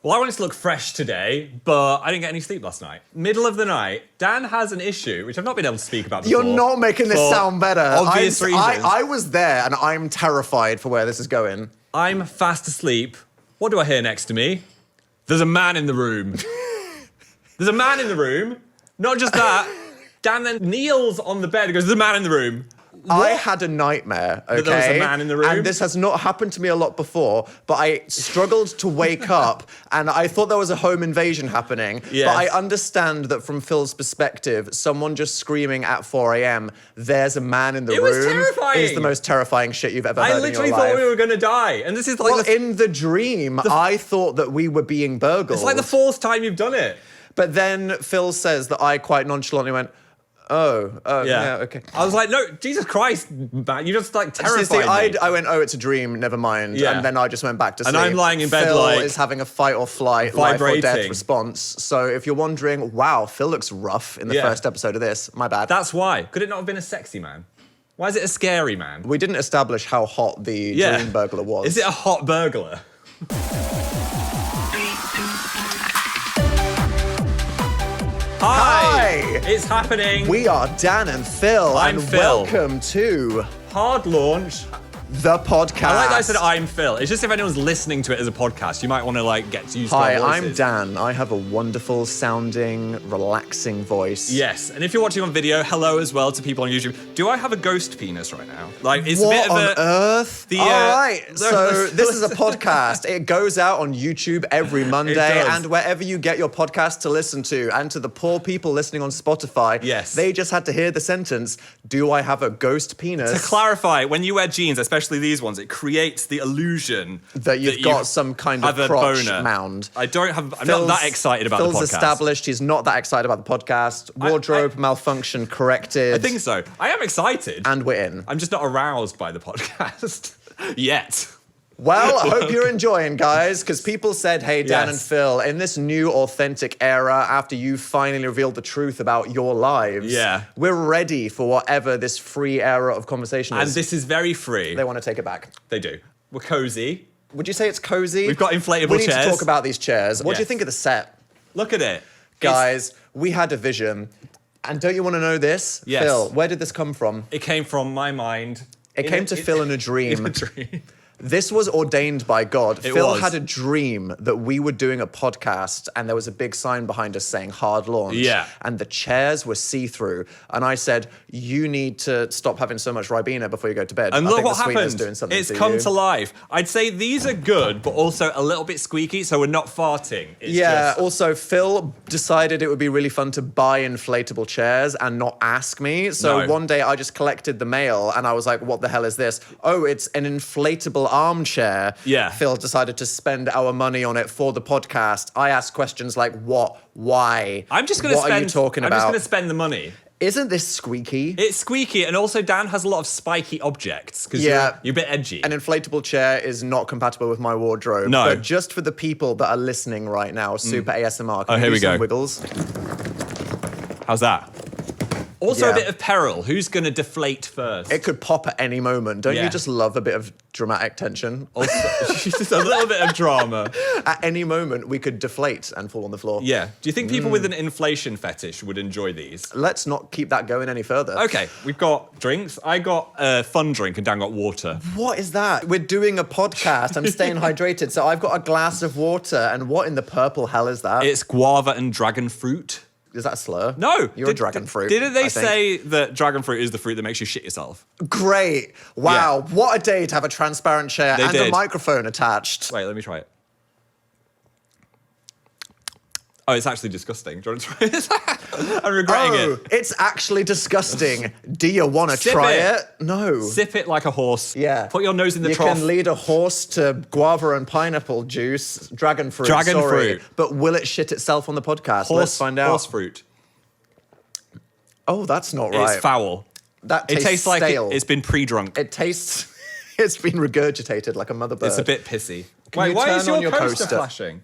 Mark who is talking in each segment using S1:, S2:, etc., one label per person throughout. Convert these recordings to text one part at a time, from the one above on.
S1: Well, I wanted to look fresh today, but I didn't get any sleep last night. Middle of the night, Dan has an issue, which I've not been able to speak about before.
S2: You're not making this sound better.
S1: Obvious reasons.
S2: I was there, and I'm terrified for where this is going.
S1: I'm fast asleep. What do I hear next to me? There's a man in the room. There's a man in the room. Not just that. Dan then kneels on the bed and goes, there's a man in the room.
S2: I had a nightmare, okay?
S1: That there was a man in the room?
S2: And this has not happened to me a lot before, but I struggled to wake up, and I thought there was a home invasion happening.
S1: Yes.
S2: But I understand that from Phil's perspective, someone just screaming at 4 a.m., there's a man in the room.
S1: It was terrifying.
S2: Is the most terrifying shit you've ever heard
S1: I
S2: in your
S1: literally
S2: life.
S1: thought we were going to die. And this is like...
S2: Well, in the dream, I thought that we were being burgled.
S1: It's like the fourth time you've done it.
S2: But then Phil says that I quite nonchalantly went, oh, yeah, okay.
S1: I was like, no, Jesus Christ, man, you just like terrified me.
S2: I went, oh, it's a dream, never mind.
S1: Yeah.
S2: And then I just went back to sleep.
S1: And I'm lying in bed
S2: Phil
S1: like...
S2: is having a fight or flight,
S1: vibrating.
S2: life or death response. So if you're wondering, wow, Phil looks rough in the first episode of this, my bad.
S1: That's why. Could it not have been a sexy man? Why is it a scary man?
S2: We didn't establish how hot the dream burglar was.
S1: Is it a hot burglar? Hi! It's happening.
S2: We are Dan and Phil.
S1: I'm
S2: and
S1: Phil.
S2: Welcome to
S1: Hard launch.
S2: the podcast.
S1: I like that I said I'm Phil. It's just if anyone's listening to it as a podcast, you might want to like get used to our
S2: Hi,
S1: voices.
S2: I'm Dan. I have a wonderful sounding, relaxing voice.
S1: Yes, and if you're watching on video, hello as well to people on YouTube. Do I have a ghost penis right now? Like, it's
S2: What
S1: a bit of
S2: on earth?
S1: The,
S2: All right,
S1: the-
S2: so this is a podcast. It goes out on YouTube every Monday
S1: does.
S2: and wherever you get your podcast to listen to. And to the poor people listening on Spotify,
S1: Yes.
S2: they just had to hear the sentence, do I have a ghost penis?
S1: To clarify, when you wear jeans, especially these ones, it creates the illusion
S2: that you've got some kind of
S1: have a
S2: crotch
S1: boner.
S2: mound.
S1: I'm not that excited about the podcast.
S2: Phil's established he's not that excited about the podcast. Wardrobe malfunction corrected.
S1: I think so. I am excited.
S2: And we're in.
S1: I'm just not aroused by the podcast yet.
S2: Well, I hope you're enjoying, guys, because people said, hey, Dan
S1: Yes.
S2: and Phil, in this new authentic era, after you finally revealed the truth about your lives, we're ready for whatever this free era of conversation is.
S1: And this is very free.
S2: They want to take it back.
S1: They do. We're cozy.
S2: Would you say it's cozy?
S1: We've got inflatable
S2: We need
S1: chairs.
S2: to talk about these chairs. What do you
S1: Yes.
S2: think of the set?
S1: Look at it.
S2: Guys, we had a vision. And don't you want to know this?
S1: Yes.
S2: Phil, where did this come from?
S1: It came from my mind.
S2: It came to Phil in a dream.
S1: In a dream.
S2: This was ordained by God.
S1: It
S2: Phil
S1: was.
S2: had a dream that we were doing a podcast and there was a big sign behind us saying hard launch.
S1: Yeah.
S2: And the chairs were see-through. And I said, you need to stop having so much Ribena before you go to bed.
S1: And
S2: I
S1: look
S2: think
S1: what
S2: the sweetener's
S1: happened.
S2: doing something
S1: It's
S2: to
S1: come
S2: you.
S1: to life. I'd say these are good, but also a little bit squeaky, so we're not farting. It's
S2: Yeah,
S1: just...
S2: also Phil decided it would be really fun to buy inflatable chairs and not ask me. So
S1: No.
S2: one day I just collected the mail and I was like, what the hell is this? Oh, it's an inflatable armchair.
S1: Yeah.
S2: Phil decided to spend our money on it for the podcast. I asked questions like, what, why?
S1: I'm just going to
S2: What
S1: spend...
S2: are you talking
S1: I'm just
S2: about?
S1: going to spend the money.
S2: Isn't this squeaky?
S1: It's squeaky, and also Dan has a lot of spiky objects, because
S2: Yeah.
S1: you're a bit edgy.
S2: An inflatable chair is not compatible with my wardrobe.
S1: No.
S2: But just for the people that are listening right now, super ASMR. Can
S1: Oh,
S2: you
S1: here
S2: do
S1: we
S2: some
S1: go.
S2: wiggles?
S1: How's that? Also
S2: Yeah.
S1: a bit of peril. Who's going to deflate first?
S2: It could pop at any moment. Don't
S1: Yeah.
S2: you just love a bit of dramatic tension?
S1: Also, just a little bit of drama.
S2: At any moment, we could deflate and fall on the floor.
S1: Yeah. Do you think people with an inflation fetish would enjoy these?
S2: Let's not keep that going any further.
S1: Okay, we've got drinks. I got a fun drink and Dan got water.
S2: What is that? We're doing a podcast. I'm staying hydrated. So I've got a glass of water. And what in the purple hell is that?
S1: It's guava and dragon fruit.
S2: Is that a slur?
S1: No.
S2: You're a dragon fruit.
S1: Didn't they
S2: I think.
S1: say that dragon fruit is the fruit that makes you shit yourself?
S2: Great. Wow. What a day to have a transparent chair
S1: They
S2: and a
S1: did.
S2: microphone attached.
S1: Wait, let me try it. Oh, it's actually disgusting. Do you want to try this? I'm regretting it.
S2: It's actually disgusting. Do you want to
S1: Sip
S2: try
S1: it.
S2: it? No.
S1: Sip it like a horse.
S2: Yeah.
S1: Put your nose in the
S2: You
S1: trough.
S2: can lead a horse to guava and pineapple juice, dragon fruit.
S1: Dragon
S2: sorry.
S1: fruit.
S2: But will it shit itself on the podcast? Let's find out.
S1: Horse fruit.
S2: Oh, that's not right.
S1: It's foul.
S2: That
S1: It
S2: tastes
S1: tastes like
S2: stale.
S1: it's been pre-drunk.
S2: It tastes. It's been regurgitated like a mother bird.
S1: It's a bit pissy.
S2: Can you
S1: why
S2: turn
S1: is your,
S2: on your
S1: coaster,
S2: coaster?
S1: flashing?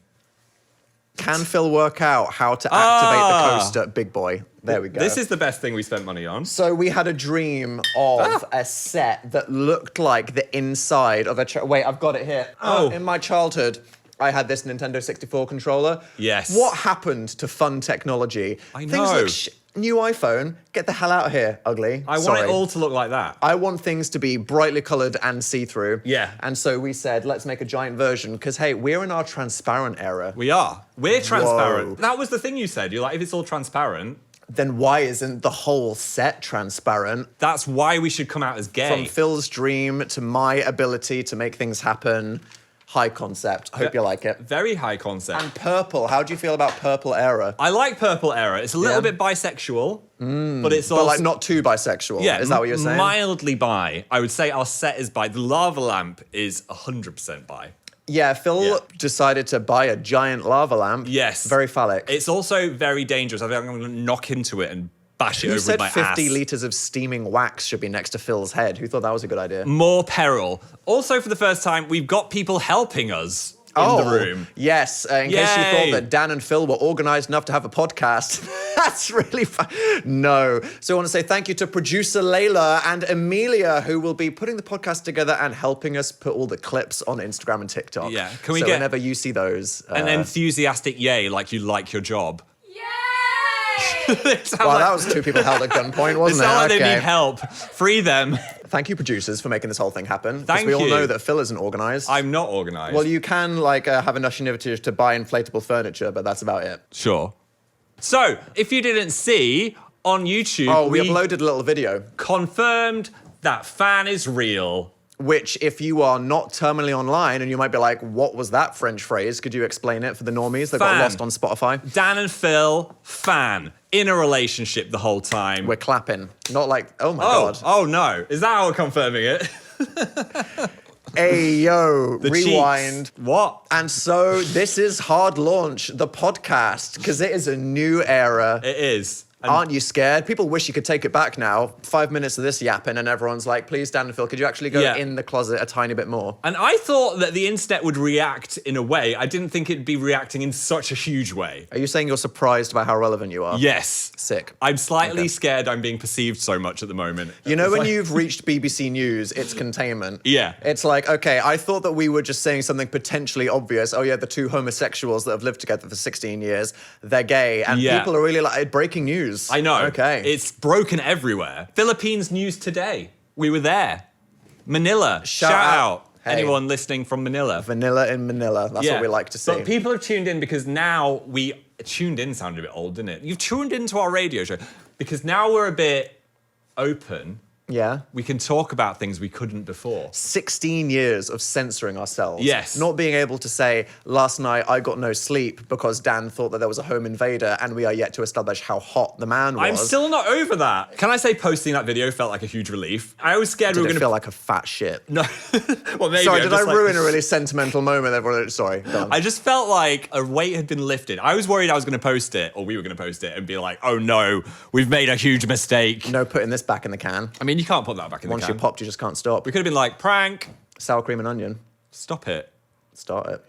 S2: Can Phil work out how to activate the coaster, big boy? There we go.
S1: This is the best thing we spent money on.
S2: So we had a dream of a set that looked like the inside of a... Wait, I've got it here.
S1: Oh.
S2: In my childhood, I had this Nintendo 64 controller.
S1: Yes.
S2: What happened to fun technology?
S1: I know.
S2: Things like new iPhone, get the hell out of here, ugly.
S1: I want it all to look like that.
S2: I want things to be brightly coloured and see-through.
S1: Yeah.
S2: And so we said, let's make a giant version, because, hey, we're in our transparent era.
S1: We are. We're transparent.
S2: Whoa.
S1: That was the thing you said. You're like, if it's all transparent...
S2: Then why isn't the whole set transparent?
S1: That's why we should come out as gay.
S2: From Phil's dream to my ability to make things happen. High concept. Hope you like it.
S1: Very high concept.
S2: And purple. How do you feel about purple era?
S1: I like purple era. It's a little bit bisexual, but it's also...
S2: But like not too bisexual.
S1: Yeah,
S2: Is that what you're saying?
S1: Mildly bi. I would say our set is bi. The lava lamp is 100% bi.
S2: Yeah, Phil decided to buy a giant lava lamp.
S1: Yes.
S2: Very phallic.
S1: It's also very dangerous. I think I'm going to knock into it and bash it
S2: Who
S1: over
S2: said
S1: with my
S2: 50
S1: ass.
S2: litres of steaming wax should be next to Phil's head? Who thought that was a good idea?
S1: More peril. Also, for the first time, we've got people helping us in the room.
S2: Yes. In case you
S1: Yay.
S2: thought that Dan and Phil were organised enough to have a podcast. That's really fun. No. So I want to say thank you to producer Layla and Amelia, who will be putting the podcast together and helping us put all the clips on Instagram and TikTok.
S1: Yeah. Can we
S2: so
S1: get
S2: whenever you see those.
S1: an enthusiastic yay like you like your job?
S3: Yay!
S2: Wow, that was two people held at gunpoint, wasn't
S1: It
S2: it?
S1: sounds like they
S2: Okay.
S1: need help. Free them.
S2: Thank you, producers, for making this whole thing happen. Because
S1: Thank
S2: we all
S1: you.
S2: know that Phil isn't organised.
S1: I'm not organised.
S2: Well, you can have an initiative to buy inflatable furniture, but that's about it.
S1: Sure. So, if you didn't see, on YouTube,
S2: Oh, we uploaded a little video,
S1: confirmed that fan is real.
S2: which if you are not terminally online and you might be like, what was that French phrase? Could you explain it for the normies that got
S1: Fan.
S2: lost on Spotify?
S1: Dan and Phil, fan, in a relationship the whole time.
S2: We're clapping. Not like, oh my God.
S1: Oh no. Is that how we're confirming it?
S2: Hey, yo,
S1: The
S2: rewind.
S1: cheeks. What?
S2: And so this is Hard Launch, the podcast, because it is a new era.
S1: It is. And
S2: Aren't you scared? People wish you could take it back now. 5 minutes of this yapping and everyone's like, please, Dan and Phil, could you actually go
S1: Yeah.
S2: in the closet a tiny bit more?
S1: And I thought that the internet would react in a way. I didn't think it'd be reacting in such a huge way.
S2: Are you saying you're surprised by how relevant you are?
S1: Yes.
S2: Sick.
S1: I'm slightly
S2: Okay.
S1: scared I'm being perceived so much at the moment.
S2: You know
S1: It's
S2: when
S1: like-
S2: you've reached BBC News, it's containment.
S1: Yeah.
S2: It's like, okay, I thought that we were just saying something potentially obvious. Oh yeah, the two homosexuals that have lived together for 16 years, they're gay. And
S1: Yeah.
S2: people are really like, breaking news.
S1: I know.
S2: Okay.
S1: It's broken everywhere. Philippines news today. We were there. Manila. Shout out.
S2: Hey.
S1: Anyone listening from Manila.
S2: Vanilla in Manila. That's what we like to see.
S1: But people have tuned in because now tuned in sounded a bit old, didn't it? You've tuned into our radio show because now we're a bit open.
S2: Yeah.
S1: We can talk about things we couldn't before.
S2: 16 years of censoring ourselves.
S1: Yes.
S2: Not being able to say, last night I got no sleep because Dan thought that there was a home invader and we are yet to establish how hot the man was.
S1: I'm still not over that. Can I say posting that video felt like a huge relief? I was scared
S2: Did
S1: we were
S2: it
S1: going
S2: feel like a fat shit?
S1: No. Well, maybe.
S2: Sorry,
S1: I'm
S2: did I
S1: just like-
S2: ruin a really sentimental moment? Everyone, sorry. Go on.
S1: I just felt like a weight had been lifted. I was worried I was going to post it, or we were going to post it, and be like, oh no, we've made a huge mistake.
S2: No putting this back in the can.
S1: I mean, you can't put that back in
S2: Once
S1: the
S2: you
S1: can.
S2: popped, you just can't stop.
S1: We could have been like, prank.
S2: Sour cream and onion.
S1: Stop it.
S2: Start it.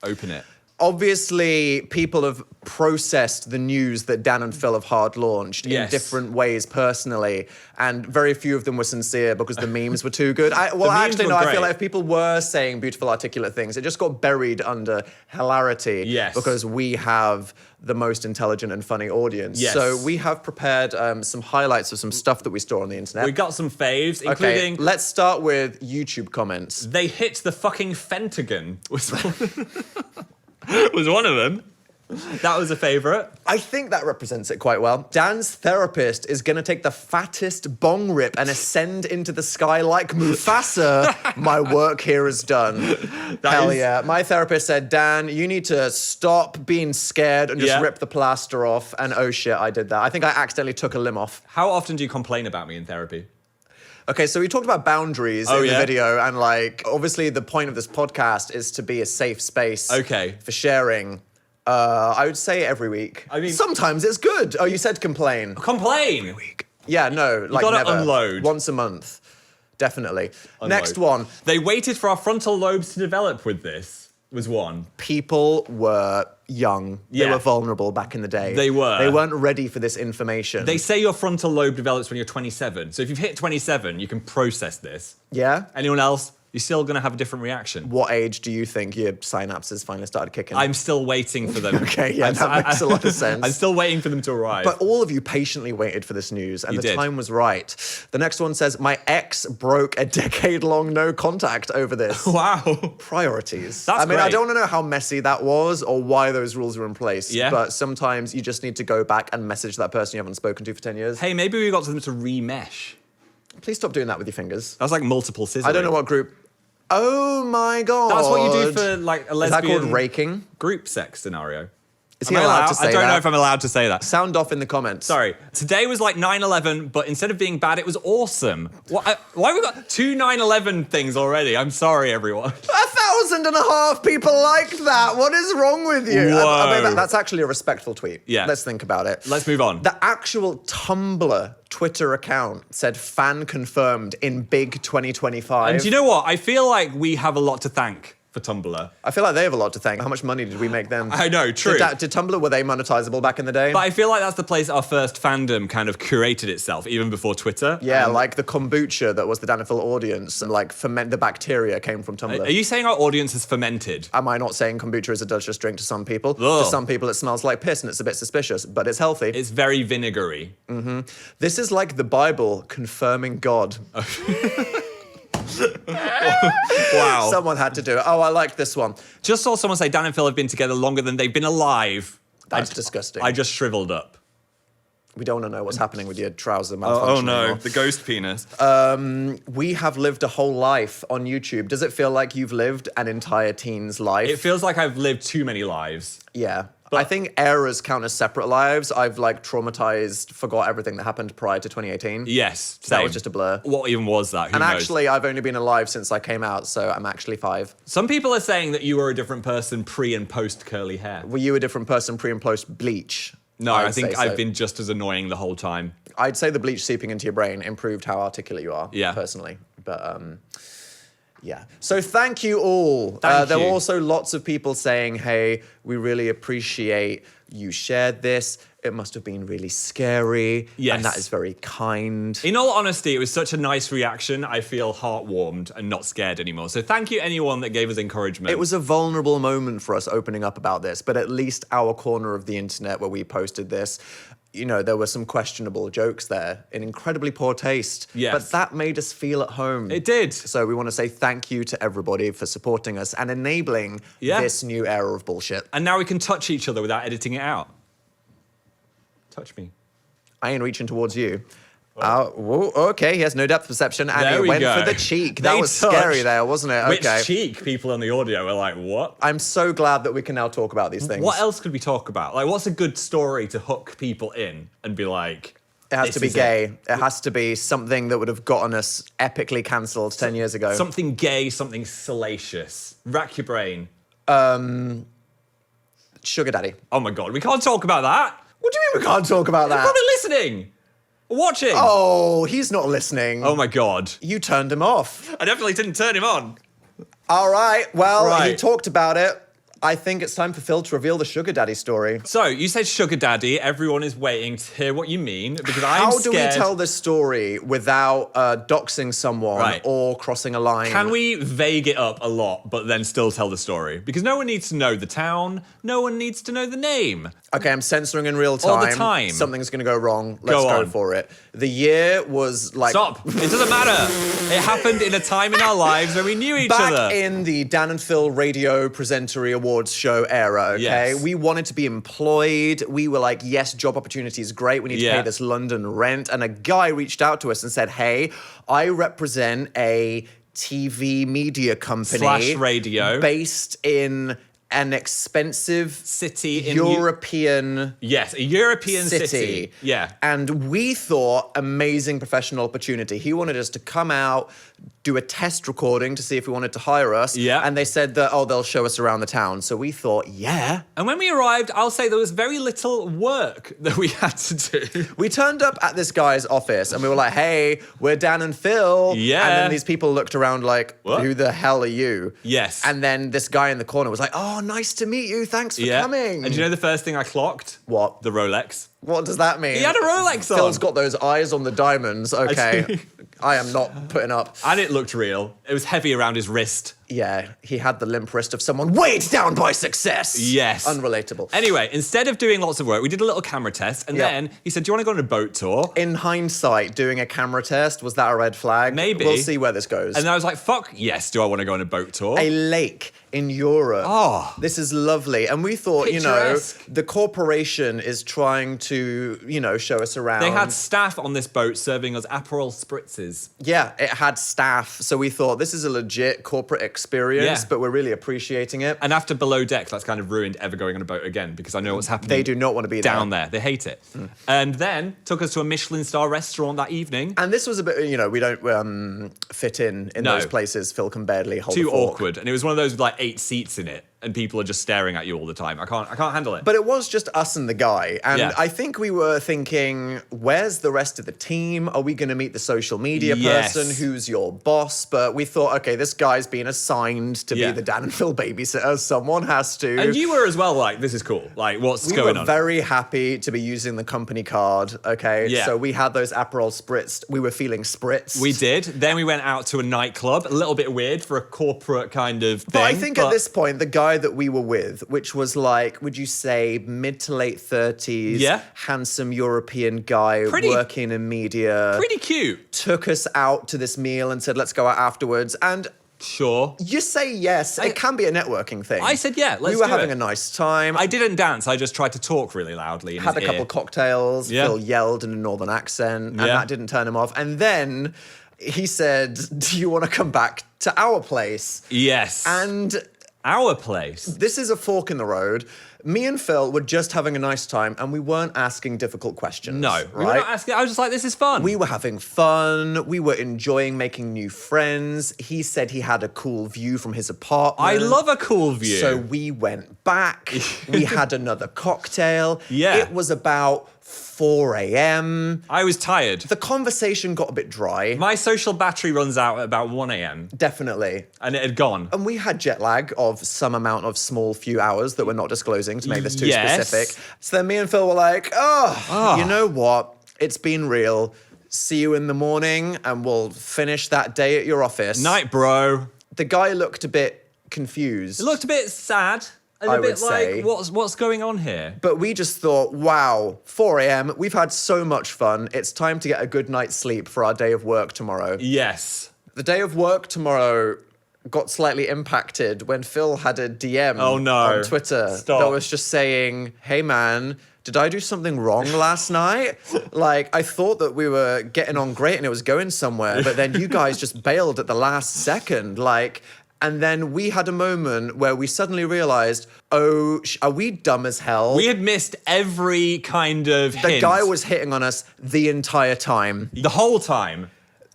S1: Open it.
S2: Obviously, people have processed the news that Dan and Phil have hard launched in
S1: Yes.
S2: different ways personally, and very few of them were sincere because the memes were too good.
S1: memes
S2: Actually,
S1: were
S2: no, I
S1: great.
S2: feel like if people were saying beautiful, articulate things, it just got buried under hilarity
S1: Yes.
S2: because we have the most intelligent and funny audience.
S1: Yes.
S2: So we have prepared some highlights of some stuff that we store on the internet.
S1: We got some faves,
S2: Okay,
S1: including
S2: let's start with YouTube comments.
S1: they hit the fucking Fentagon was was one of them. That was a favourite.
S2: I think that represents it quite well. Dan's therapist is going to take the fattest bong rip and ascend into the sky like Mufasa. My work here is done. Hell
S1: is-
S2: yeah. My therapist said, Dan, you need to stop being scared and just
S1: Yeah.
S2: rip the plaster off. And oh shit, I did that. I think I accidentally took a limb off.
S1: How often do you complain about me in therapy?
S2: Okay, so we talked about boundaries
S1: Oh,
S2: in
S1: yeah?
S2: the video, and like, obviously the point of this podcast is to be a safe space
S1: Okay.
S2: for sharing. I would say every week.
S1: I mean-
S2: sometimes it's good. Oh, you said complain.
S1: Complain!
S2: Yeah, no, like
S1: gotta
S2: never.
S1: unload.
S2: Once a month, definitely.
S1: Unload.
S2: Next one.
S1: They waited for our frontal lobes to develop with this, was one.
S2: People were young. They
S1: Yeah.
S2: were vulnerable back in the day.
S1: They were.
S2: They weren't ready for this information.
S1: They say your frontal lobe develops when you're 27. So if you've hit 27, you can process this.
S2: yeah?
S1: Anyone else? you're still going to have a different reaction.
S2: What age do you think your synapses finally started kicking?
S1: I'm still waiting for them.
S2: Okay, yeah, that makes a lot of sense.
S1: I'm still waiting for them to arrive.
S2: But all of you patiently waited for this news, and
S1: You
S2: the
S1: did.
S2: time was right. The next one says, my ex broke a decade-long no contact over this.
S1: Wow.
S2: Priorities.
S1: That's
S2: I mean, I
S1: great.
S2: don't know how messy that was or why those rules were in place.
S1: Yeah.
S2: But sometimes you just need to go back and message that person you haven't spoken to for 10 years.
S1: Hey, maybe we got them to remesh.
S2: Please stop doing that with your fingers.
S1: That's like multiple scissors.
S2: I don't know what group. Oh my God.
S1: That's what you do for like a
S2: Is that
S1: lesbian
S2: called raking?
S1: group sex scenario.
S2: Is
S1: Am
S2: he
S1: I
S2: allowed to say
S1: I don't
S2: that?
S1: know if I'm allowed to say that.
S2: Sound off in the comments.
S1: Sorry. Today was like 9/11, but instead of being bad, it was awesome. Why have we got two 9/11 things already? I'm sorry, everyone.
S2: 1,500 people liked that. What is wrong with you? I mean, that's actually a respectful tweet.
S1: Yeah.
S2: Let's think about it.
S1: Let's move on.
S2: The actual Tumblr Twitter account said fan confirmed in big 2025.
S1: And do you know what? I feel like we have a lot to thank for Tumblr.
S2: I feel like they have a lot to thank. How much money did we make them?
S1: I know, true.
S2: Did Tumblr, were they monetizable back in the day?
S1: But I feel like that's the place our first fandom kind of curated itself, even before Twitter.
S2: Yeah, like the kombucha that was the Danafil audience, and like the bacteria came from Tumblr.
S1: Are you saying our audience is fermented?
S2: Am I not saying kombucha is a delicious drink to some people?
S1: Ugh.
S2: To some people, it smells like piss and it's a bit suspicious, but it's healthy.
S1: It's very vinegary.
S2: This is like the Bible confirming God.
S1: Wow.
S2: Someone had to do it. Oh, I like this one.
S1: Just saw someone say Dan and Phil have been together longer than they've been alive.
S2: That's disgusting.
S1: I just shriveled up.
S2: We don't want to know what's happening with your trouser malfunction anymore.
S1: the ghost penis.
S2: We have lived a whole life on YouTube. Does it feel like you've lived an entire teen's life?
S1: It feels like I've lived too many lives.
S2: Yeah. I think eras count as separate lives. I've like traumatized, forgot everything that happened prior to 2018.
S1: Yes,
S2: That
S1: same.
S2: was just a blur.
S1: What even was that? Who
S2: And
S1: knows?
S2: actually, I've only been alive since I came out, so I'm actually 5.
S1: Some people are saying that you were a different person pre and post curly hair.
S2: Were you a different person pre and post bleach?
S1: No, I
S2: I'd
S1: think
S2: say so.
S1: I've been just as annoying the whole time.
S2: I'd say the bleach seeping into your brain improved how articulate you are,
S1: Yeah.
S2: personally. But yeah. So thank you all.
S1: Thank
S2: there
S1: you.
S2: were also lots of people saying, hey, we really appreciate you shared this. It must have been really scary.
S1: Yes.
S2: And that is very kind.
S1: In all honesty, it was such a nice reaction. I feel heart-warmed and not scared anymore. So thank you anyone that gave us encouragement.
S2: It was a vulnerable moment for us opening up about this, but at least our corner of the internet where we posted this, you know, there were some questionable jokes there in incredibly poor taste.
S1: Yes.
S2: But that made us feel at home.
S1: It did.
S2: So we want to say thank you to everybody for supporting us and enabling
S1: Yeah.
S2: this new era of bullshit.
S1: And now we can touch each other without editing it out. Touch me.
S2: I ain't reaching towards you. Whoa, okay, he has no depth perception, and
S1: There
S2: he
S1: we
S2: went
S1: go.
S2: for the cheek. That
S1: They
S2: was scary
S1: touched.
S2: there, wasn't it?
S1: Which
S2: Okay.
S1: cheek? People on the audio were like, what?
S2: I'm so glad that we can now talk about these things.
S1: What else could we talk about? Like, what's a good story to hook people in and be like,
S2: It has
S1: this
S2: to be
S1: is
S2: gay. It has to be something that would have gotten us epically cancelled 10 years ago.
S1: Something gay, something salacious. Rack your brain.
S2: Sugar daddy.
S1: Oh my God, we can't talk about that.
S2: What do you mean we can't talk about
S1: They're
S2: that?
S1: probably listening. Watching.
S2: Oh, he's not listening.
S1: Oh my God.
S2: You turned him off.
S1: I definitely didn't turn him on.
S2: All right, well, he
S1: Right.
S2: talked about it. I think it's time for Phil to reveal the sugar daddy story.
S1: So, you said sugar daddy. Everyone is waiting to hear what you mean because I'm
S2: How
S1: scared.
S2: do we tell this story without doxing someone
S1: Right.
S2: or crossing a line?
S1: Can we vague it up a lot, but then still tell the story? Because no one needs to know the town. No one needs to know the name.
S2: Okay, I'm censoring in real time.
S1: All the time.
S2: Something's going to go wrong. Let's go
S1: on.
S2: for it. The year was like...
S1: Stop. It doesn't matter. It happened in a time in our lives when we knew each
S2: Back
S1: other.
S2: in the Dan and Phil Radio Presentery Awards show era, okay?
S1: Yes.
S2: We wanted to be employed. We were like, yes, job opportunity is great. We need to
S1: Yeah.
S2: pay this London rent. And a guy reached out to us and said, hey, I represent a TV media company.
S1: Slash radio.
S2: Based in an expensive
S1: City in
S2: European...
S1: Yes, a European
S2: city.
S1: city. Yeah.
S2: And we thought amazing professional opportunity. He wanted us to come out, do a test recording to see if we wanted to hire us.
S1: Yeah.
S2: And they said that, oh, they'll show us around the town. So we thought, yeah.
S1: And when we arrived, I'll say there was very little work that we had to do.
S2: We turned up at this guy's office and we were like, hey, we're Dan and Phil.
S1: Yeah.
S2: And then these people looked around like,
S1: What?
S2: who the hell are you?
S1: Yes.
S2: And then this guy in the corner was like, oh, nice to meet you. Thanks for coming.
S1: And do you know the first thing I clocked?
S2: What?
S1: The Rolex.
S2: What does that mean?
S1: He had a Rolex on.
S2: Phil's got those eyes on the diamonds. Okay. I am not putting up.
S1: And it looked real. It was heavy around his wrist.
S2: Yeah, he had the limp wrist of someone weighed down by success.
S1: Yes.
S2: Unrelatable.
S1: Anyway, instead of doing lots of work, we did a little camera test, and
S2: Yep.
S1: then he said, do you want to go on a boat tour?
S2: In hindsight, doing a camera test, was that a red flag?
S1: Maybe.
S2: We'll see where this goes.
S1: And I was like, fuck yes, do I want to go on a boat tour?
S2: A lake in Europe.
S1: Oh.
S2: This is lovely. And we thought,
S1: Picturesque.
S2: the corporation is trying to, show us around.
S1: They had staff on this boat serving us Aperol spritzes.
S2: Yeah, it had staff. So we thought this is a legit corporate experience,
S1: Yeah.
S2: but we're really appreciating it.
S1: And after Below Deck, that's kind of ruined ever going on a boat again because I know what's happening.
S2: They do not want to be
S1: down there. They hate it. And then took us to a Michelin star restaurant that evening.
S2: And this was a bit, we don't fit in
S1: No.
S2: those places. Phil can barely hold
S1: Too
S2: a fork.
S1: awkward. And it was one of those with like 8 seats in it. And people are just staring at you all the time. I can't handle it.
S2: But it was just us and the guy. And
S1: Yeah.
S2: I think we were thinking, where's the rest of the team? Are we going to meet the social media
S1: Yes.
S2: person? Who's your boss? But we thought, okay, this guy's been assigned to
S1: Yeah.
S2: be the Dan and Phil babysitter. Someone has to.
S1: And you were as well like, this is cool. Like, what's
S2: we
S1: going
S2: were
S1: on?
S2: very happy to be using the company card, okay?
S1: Yeah.
S2: So we had those Aperol spritzed. We were feeling spritzed.
S1: We did. Then we went out to a nightclub. A little bit weird for a corporate kind of thing.
S2: But I think at this point, the guy that we were with, which was like, would you say mid to late 30s,
S1: Yeah.
S2: handsome European guy
S1: Pretty-
S2: working in media,
S1: pretty cute.
S2: took us out to this meal and said, let's go out afterwards. And
S1: Sure.
S2: you say yes, it can be a networking thing.
S1: I said, yeah, let's
S2: We were
S1: do
S2: having
S1: it.
S2: a nice time.
S1: I didn't dance. I just tried to talk really loudly. In
S2: had a
S1: his
S2: couple
S1: ear.
S2: cocktails.
S1: Yeah.
S2: Phil yelled in a northern accent, and
S1: Yeah.
S2: that didn't turn him off. And then he said, do you want to come back to our place?
S1: Yes.
S2: And
S1: our place.
S2: this is a fork in the road. Me and Phil were just having a nice time, and we weren't asking difficult questions.
S1: No.
S2: right?
S1: We were not asking. I was just like, this is fun.
S2: We were having fun. We were enjoying making new friends. He said he had a cool view from his apartment.
S1: I love a cool view.
S2: So we went back. We had another cocktail.
S1: Yeah.
S2: It was about 4 a.m.
S1: I was tired.
S2: The conversation got a bit dry.
S1: My social battery runs out at about 1 a.m.
S2: Definitely.
S1: and it had gone.
S2: And we had jet lag of some amount of small few hours that we're not disclosing to make this too
S1: Yes.
S2: specific. So then me and Phil were like, you know what? It's been real. See you in the morning and we'll finish that day at your office.
S1: Night, bro.
S2: The guy looked a bit confused.
S1: It looked a bit sad. And
S2: I
S1: a bit
S2: would say.
S1: like, what's going on here?
S2: But we just thought, wow, 4 a.m., we've had so much fun. It's time to get a good night's sleep for our day of work tomorrow.
S1: Yes.
S2: The day of work tomorrow got slightly impacted when Phil had a DM
S1: Oh, no.
S2: on Twitter
S1: Stop.
S2: that was just saying, hey man, did I do something wrong last night? Like, I thought that we were getting on great and it was going somewhere, but then you guys just bailed at the last second. Like, and then we had a moment where we suddenly realized, oh, are we dumb as hell?
S1: We had missed every kind of
S2: The
S1: hint.
S2: guy was hitting on us the entire time.
S1: The whole time.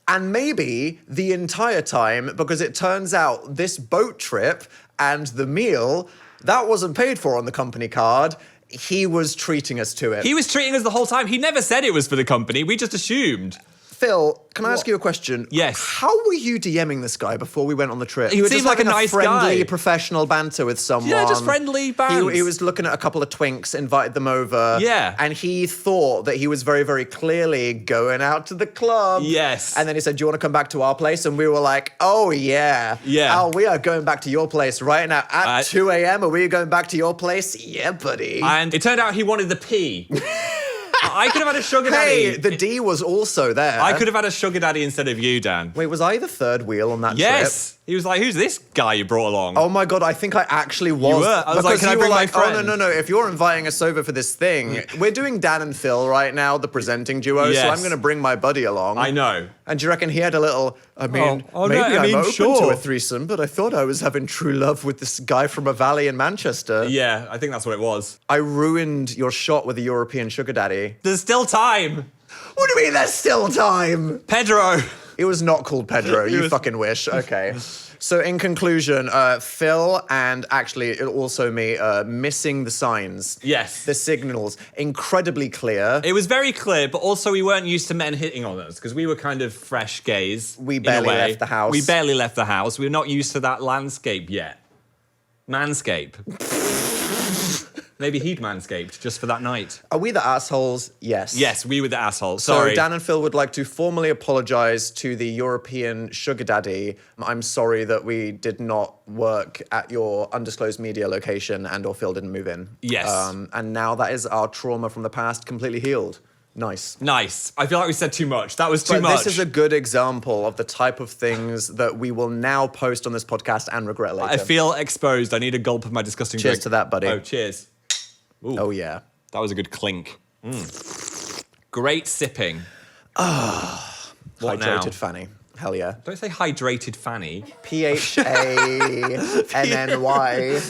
S2: And maybe the entire time, because it turns out this boat trip and the meal, that wasn't paid for on the company card. He was treating us to it.
S1: He was treating us the whole time. He never said it was for the company. We just assumed.
S2: Phil, can I ask you a question?
S1: Yes.
S2: How were you DMing this guy before we went on the trip?
S1: He
S2: You were
S1: seemed
S2: just
S1: like a
S2: having
S1: nice
S2: friendly,
S1: guy.
S2: professional banter with someone.
S1: Yeah, just friendly bands.
S2: He was looking at a couple of twinks, invited them over.
S1: Yeah.
S2: And he thought that he was very, very clearly going out to the club.
S1: Yes.
S2: And then he said, do you want to come back to our place? And we were like, oh, yeah.
S1: Yeah.
S2: Oh, we are going back to your place right now. At 2 a.m., are we going back to your place? Yeah, buddy.
S1: And it turned out he wanted the P. I could have had a sugar daddy.
S2: Hey, the D was also there.
S1: I could have had a sugar daddy instead of you, Dan.
S2: Wait, was I the third wheel on that trip?
S1: Yes. He was like, who's this guy you brought along?
S2: Oh my God, I think I actually was.
S1: were. I was like,
S2: Because
S1: can I
S2: you
S1: bring
S2: were
S1: my
S2: like,
S1: friend?
S2: oh, no. If you're inviting us over for this thing, we're doing Dan and Phil right now, the presenting duo, so
S1: Yes.
S2: I'm going to bring my buddy along.
S1: I know.
S2: And do you reckon he had a little, maybe I'm open to a threesome, but I thought I was having true love with this guy from a valley in Manchester.
S1: Yeah, I think that's what it was.
S2: I ruined your shot with a European sugar daddy.
S1: There's still time.
S2: What do you mean there's still time?
S1: Pedro.
S2: It was not called Pedro, you fucking wish. Okay. So in conclusion, Phil and actually also me missing the signs.
S1: Yes.
S2: The signals. Incredibly clear.
S1: It was very clear, but also we weren't used to men hitting on us because we were kind of fresh gays.
S2: We
S1: in a
S2: barely
S1: way.
S2: left the house.
S1: We barely left the house. We were not used to that landscape yet. Manscape. Maybe he'd manscaped just for that night.
S2: Are we the assholes? Yes.
S1: Yes, we were the assholes.
S2: So
S1: Sorry.
S2: Dan and Phil would like to formally apologise to the European sugar daddy. I'm sorry that we did not work at your undisclosed media location and or Phil didn't move in.
S1: Yes.
S2: And now that is our trauma from the past completely healed. Nice.
S1: Nice. I feel like we said too much. That was too
S2: But
S1: much.
S2: this is a good example of the type of things that we will now post on this podcast and regret later.
S1: I feel exposed. I need a gulp of my disgusting
S2: Cheers
S1: drink.
S2: to that, buddy.
S1: Oh, cheers. Ooh,
S2: Oh, yeah.
S1: that was a good clink. Great sipping. What now?
S2: Hydrated Fanny. Hell yeah.
S1: Don't say hydrated Fanny.
S2: P-H-A-N-N-Y.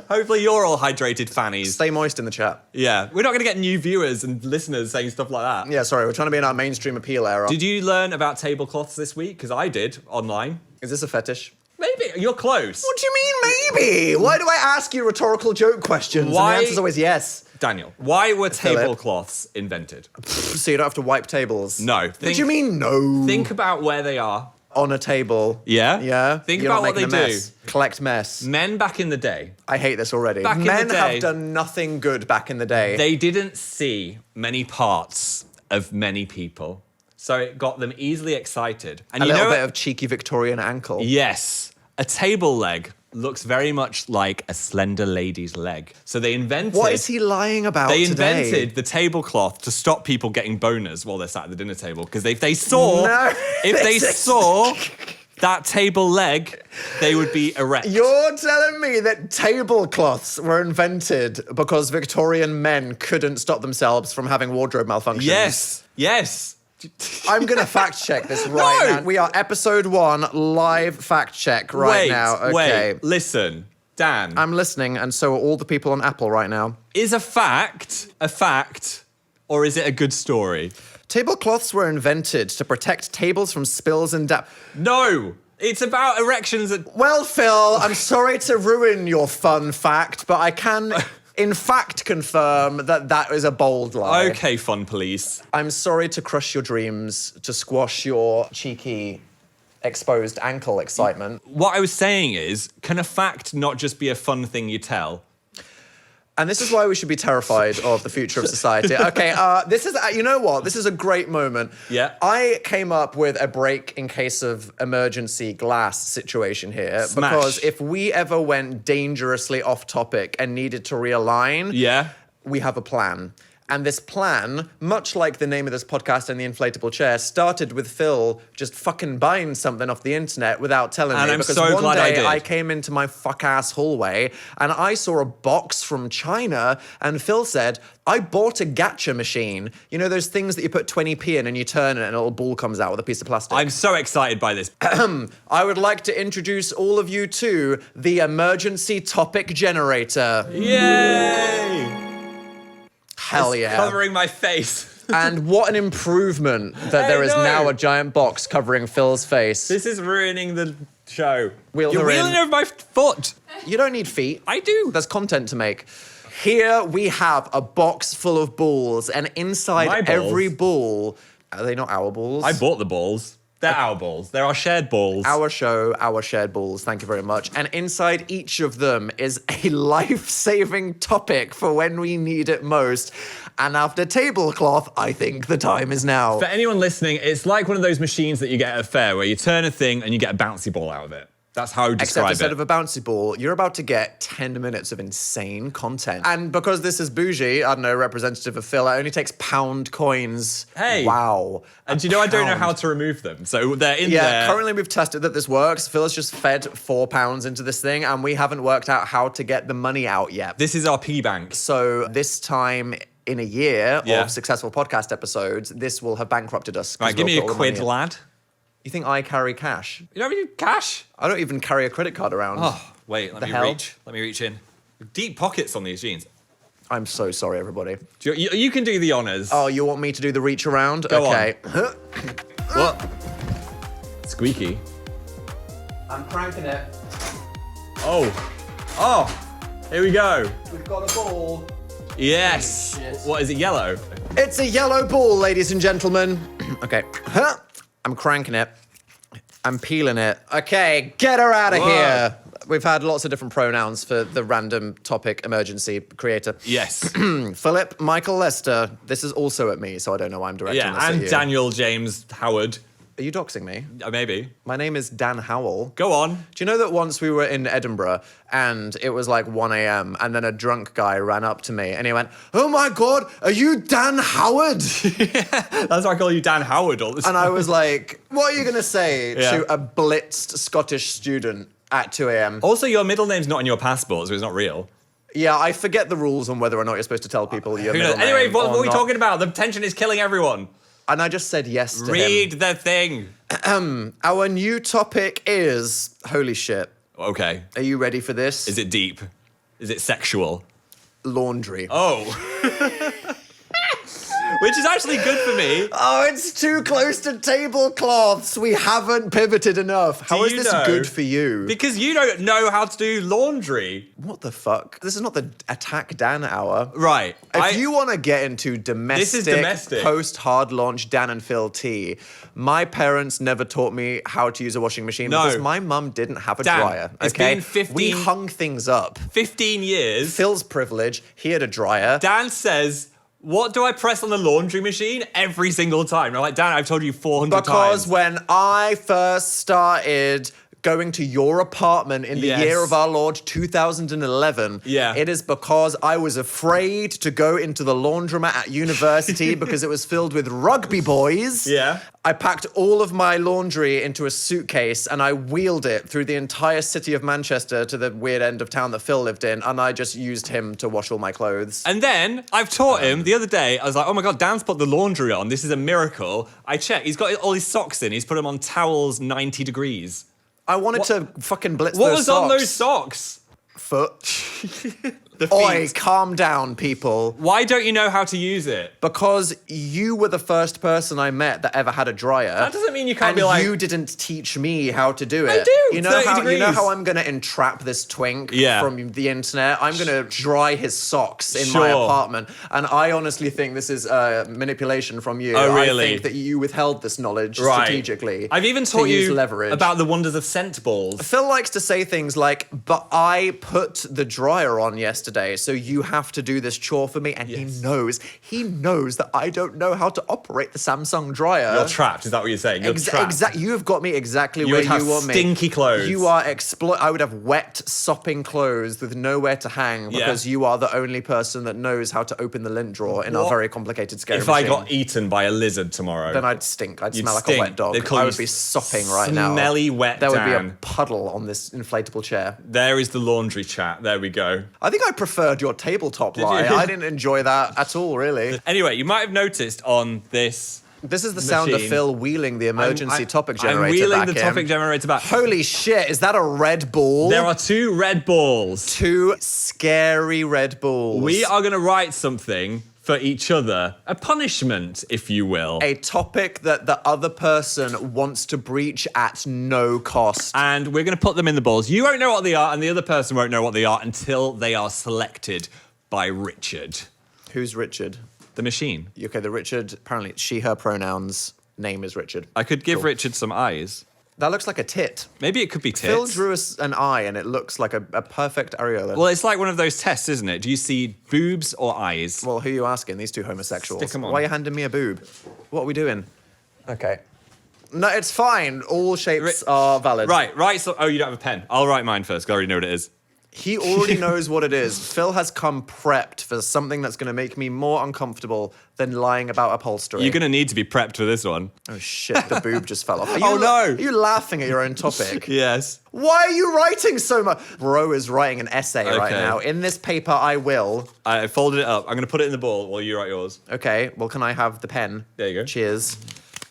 S1: Hopefully you're all hydrated fannies.
S2: Stay moist in the chat.
S1: Yeah, we're not going to get new viewers and listeners saying stuff like that.
S2: Yeah, sorry, we're trying to be in our mainstream appeal era.
S1: Did you learn about tablecloths this week? Because I did online.
S2: Is this a fetish?
S1: Maybe. You're close.
S2: What do you mean, maybe? Why do I ask you rhetorical joke questions?
S1: Why-
S2: And the answer's always yes.
S1: Daniel, why were
S2: Philip.
S1: tablecloths invented?
S2: So you don't have to wipe tables?
S1: No.
S2: What do you mean, no?
S1: Think about where they are.
S2: On a table.
S1: Yeah?
S2: Yeah?
S1: Think
S2: You're
S1: about
S2: not
S1: what they
S2: making a
S1: do.
S2: mess. Collect mess.
S1: Men back in the day,
S2: I hate this already.
S1: Back in the
S2: Men
S1: day-
S2: have done nothing good back in the day.
S1: they didn't see many parts of many people. So it got them easily excited. And
S2: a
S1: you
S2: little
S1: know
S2: bit of cheeky Victorian ankle.
S1: Yes. A table leg looks very much like a slender lady's leg. So they invented...
S2: What is he lying about
S1: They
S2: today?
S1: invented the tablecloth to stop people getting boners while they're sat at the dinner table. Because if they saw...
S2: No,
S1: if they
S2: this is-
S1: saw that table leg, they would be erect.
S2: You're telling me that tablecloths were invented because Victorian men couldn't stop themselves from having wardrobe malfunctions?
S1: Yes. Yes.
S2: I'm going to fact check this right
S1: No!
S2: now. We are episode 1 live fact check right now. Okay.
S1: Wait. Listen. Dan.
S2: I'm listening, and so are all the people on Apple right now.
S1: Is a fact, or is it a good story?
S2: Tablecloths were invented to protect tables from spills and
S1: No. It's about erections at...
S2: Well, Phil, I'm sorry to ruin your fun fact, but I can, in fact, confirm that that is a bold lie.
S1: Okay, fun police.
S2: I'm sorry to crush your dreams, to squash your cheeky, exposed ankle excitement.
S1: What I was saying is, can a fact not just be a fun thing you tell?
S2: And this is why we should be terrified of the future of society. Okay, this is, you know what? This is a great moment.
S1: Yeah.
S2: I came up with a break in case of emergency glass situation here.
S1: Smash.
S2: Because if we ever went dangerously off topic and needed to realign,
S1: Yeah?
S2: we have a plan. And this plan, much like the name of this podcast and the inflatable chair, started with Phil just fucking buying something off the internet without telling
S1: And
S2: me.
S1: I'm
S2: Because
S1: so
S2: one
S1: glad I
S2: day
S1: did.
S2: I came into my fuck-ass hallway and I saw a box from China and Phil said, I bought a gacha machine. You know those things that you put 20p in and you turn it and a little ball comes out with a piece of plastic?
S1: I'm so excited by this.
S2: I would like to introduce all of you to the emergency topic generator.
S1: Yay!
S2: Hell yeah.
S1: Covering my face.
S2: And what an improvement that there is
S1: know.
S2: now a giant box covering Phil's face.
S1: This is ruining the show.
S2: Wheel
S1: You're
S2: her
S1: wheeling
S2: in.
S1: over my foot.
S2: You don't need feet.
S1: I do.
S2: There's content to make. Here we have a box full of balls, and
S1: My
S2: inside
S1: balls?
S2: every ball, are they not our balls?
S1: I bought the balls. They're our balls. They're our shared balls.
S2: Our show, our shared balls. Thank you very much. And inside each of them is a life-saving topic for when we need it most. And after tablecloth, I think the time is now.
S1: For anyone listening, it's like one of those machines that you get at a fair where you turn a thing and you get a bouncy ball out of it. That's how I would
S2: Except
S1: describe
S2: instead
S1: it.
S2: of a bouncy ball, you're about to get 10 minutes of insane content. And because this is bougie, I don't know, representative of Phil, it only takes pound coins.
S1: Hey.
S2: Wow.
S1: And you know, I don't know
S2: pound.
S1: how to remove them. So they're in
S2: Yeah,
S1: there.
S2: currently we've tested that this works. Phil has just fed £4 into this thing, and we haven't worked out how to get the money out yet.
S1: This is our pea bank.
S2: So this time in a year
S1: Yeah.
S2: of successful podcast episodes, this will have bankrupted us. 'cause
S1: Right, give
S2: we'll
S1: me a
S2: put all the money
S1: quid,
S2: in.
S1: lad.
S2: You think I carry cash?
S1: You don't have any cash?
S2: I don't even carry a credit card around.
S1: Oh, wait, let
S2: The
S1: me
S2: hell?
S1: reach. Let me reach in. Deep pockets on these jeans.
S2: I'm so sorry, everybody.
S1: You can do the honors.
S2: Oh, you want me to do the reach around?
S1: Go on.
S2: Okay.
S1: What? Squeaky.
S2: I'm cranking it.
S1: Oh. Oh. Here we go.
S2: We've got a ball.
S1: Yes.
S2: Shit.
S1: What is it? Yellow.
S2: It's a yellow ball, ladies and gentlemen. Okay. I'm cranking it. I'm peeling it. Okay, get her out of
S1: Whoa.
S2: here. We've had lots of different pronouns for the random topic emergency creator.
S1: Yes.
S2: Philip Michael Lester. This is also at me, so I don't know why I'm directing this at
S1: and
S2: you.
S1: Daniel James Howard.
S2: Are you doxing me?
S1: Maybe.
S2: My name is Dan Howell.
S1: Go on.
S2: Do you know that once we were in Edinburgh and it was like 1 a.m. and then a drunk guy ran up to me and he went, "Oh my God, are you Dan Howard?"
S1: That's why I call you Dan Howard all the time.
S2: And I was like, what are you going to say
S1: Yeah.
S2: to a blitzed Scottish student at 2 a.m.?
S1: Also, your middle name's not on your passport, so it's not real.
S2: Yeah, I forget the rules on whether or not you're supposed to tell people your
S1: Who
S2: middle
S1: knows?
S2: name.
S1: Anyway, what
S2: or
S1: are we
S2: not.
S1: talking about? The tension is killing everyone.
S2: And I just said yes to him.
S1: Read the thing.
S2: Our new topic is, holy shit.
S1: Okay.
S2: Are you ready for this?
S1: Is it deep? Is it sexual?
S2: Laundry.
S1: Oh. Which is actually good for me.
S2: Oh, it's too close to tablecloths. We haven't pivoted enough. How is
S1: you
S2: this
S1: know-
S2: good for you?
S1: Because you don't know how to do laundry.
S2: What the fuck? This is not the Attack Dan hour.
S1: Right.
S2: If you want to get into domestic, post-hard launch Dan and Phil tea, my parents never taught me how to use a washing machine
S1: No.
S2: because my mum didn't have a
S1: Dan,
S2: dryer.
S1: it's
S2: Okay,
S1: been 15
S2: we hung things up.
S1: 15 years.
S2: Phil's privilege, he had a dryer.
S1: Dan says, what do I press on the laundry machine every single time? I'm like, Dan, I've told you 400
S2: Because
S1: times.
S2: when I first started going to your apartment in the
S1: Yes.
S2: year of our Lord 2011,
S1: Yeah.
S2: it is because I was afraid to go into the laundromat at university because it was filled with rugby boys.
S1: Yeah.
S2: I packed all of my laundry into a suitcase and I wheeled it through the entire city of Manchester to the weird end of town that Phil lived in, and I just used him to wash all my clothes.
S1: And then I've taught him the other day. I was like, oh my God, Dan's put the laundry on. This is a miracle. I checked. He's got all his socks in. He's put them on towels 90 degrees.
S2: I wanted to fucking blitz
S1: What
S2: those
S1: was
S2: socks.
S1: on those socks?
S2: Foot.
S1: The
S2: Oi,
S1: feet.
S2: calm down, people.
S1: Why don't you know how to use it?
S2: Because you were the first person I met that ever had a dryer.
S1: That doesn't mean you can't
S2: and
S1: be like-
S2: you didn't teach me how to do it.
S1: I do,
S2: You know
S1: 30
S2: how you know
S1: degrees.
S2: how I'm gonna entrap this twink
S1: Yeah.
S2: from the internet? I'm gonna dry his socks in
S1: Sure.
S2: my apartment. And I honestly think this is manipulation from you.
S1: Oh, really?
S2: I think that you withheld this knowledge
S1: Right.
S2: strategically.
S1: I've even
S2: to
S1: taught
S2: use
S1: you
S2: leverage.
S1: about the wonders of scent balls.
S2: Phil likes to say things like, but I put the dryer on yesterday, so you have to do this chore for me. And
S1: Yes.
S2: he knows that I don't know how to operate the Samsung dryer.
S1: You're trapped. Is that what you're saying? You're trapped.
S2: Exactly. You have got me exactly
S1: You
S2: where
S1: would have
S2: you want me.
S1: stinky clothes.
S2: You are I would have wet, sopping clothes with nowhere to hang
S1: Yeah.
S2: because you are the only person that knows how to open the lint drawer in our
S1: What?
S2: very complicated scary
S1: If I
S2: machine.
S1: got eaten by a lizard tomorrow,
S2: Then I'd stink. I'd
S1: You'd
S2: smell like
S1: stink.
S2: a wet dog.
S1: They'd call
S2: I
S1: you
S2: would be sopping right now.
S1: smelly wet
S2: There would be
S1: Dan.
S2: a puddle on this inflatable chair.
S1: there is the laundry chat. There we go.
S2: I think I preferred your tabletop
S1: Did
S2: lie.
S1: you?
S2: I didn't enjoy that at all, really.
S1: Anyway, you might have noticed on this
S2: This is the sound of
S1: machine.
S2: Phil wheeling the emergency topic generator
S1: I'm wheeling
S2: back
S1: the
S2: in.
S1: topic generator back.
S2: Holy shit, is that a Red Bull?
S1: There are 2 red balls.
S2: 2 scary Red Bulls.
S1: We are going to write something for each other. A punishment, if you will.
S2: A topic that the other person wants to breach at no cost.
S1: And we're going to put them in the balls. You won't know what they are, and the other person won't know what they are until they are selected by Richard,
S2: Who's Richard?
S1: the machine.
S2: Okay, the Richard, apparently she, her pronouns, name is Richard.
S1: I could give
S2: Cool.
S1: Richard some eyes.
S2: That looks like a tit.
S1: Maybe it could be tits.
S2: Phil drew us an eye and it looks like a perfect areola.
S1: Well, it's like one of those tests, isn't it? Do you see boobs or eyes?
S2: Well, who are you asking? These 2 homosexuals.
S1: Stick 'em on.
S2: Why are you handing me a boob? What are we doing? Okay. No, it's fine. All shapes are valid.
S1: Right. So, oh, you don't have a pen. I'll write mine first, because I already know what it is.
S2: He already knows what it is. Phil has come prepped for something that's going to make me more uncomfortable than lying about upholstery.
S1: You're going to need to be prepped for this one.
S2: Oh shit, the boob just fell off. Are you
S1: Oh, no.
S2: Are you laughing at your own topic?
S1: Yes.
S2: Why are you writing so much? Bro is writing an essay right
S1: Okay.
S2: now. In this paper, I will.
S1: I folded it up. I'm going to put it in the ball while you write yours.
S2: Okay, well, can I have the pen?
S1: There you go.
S2: Cheers.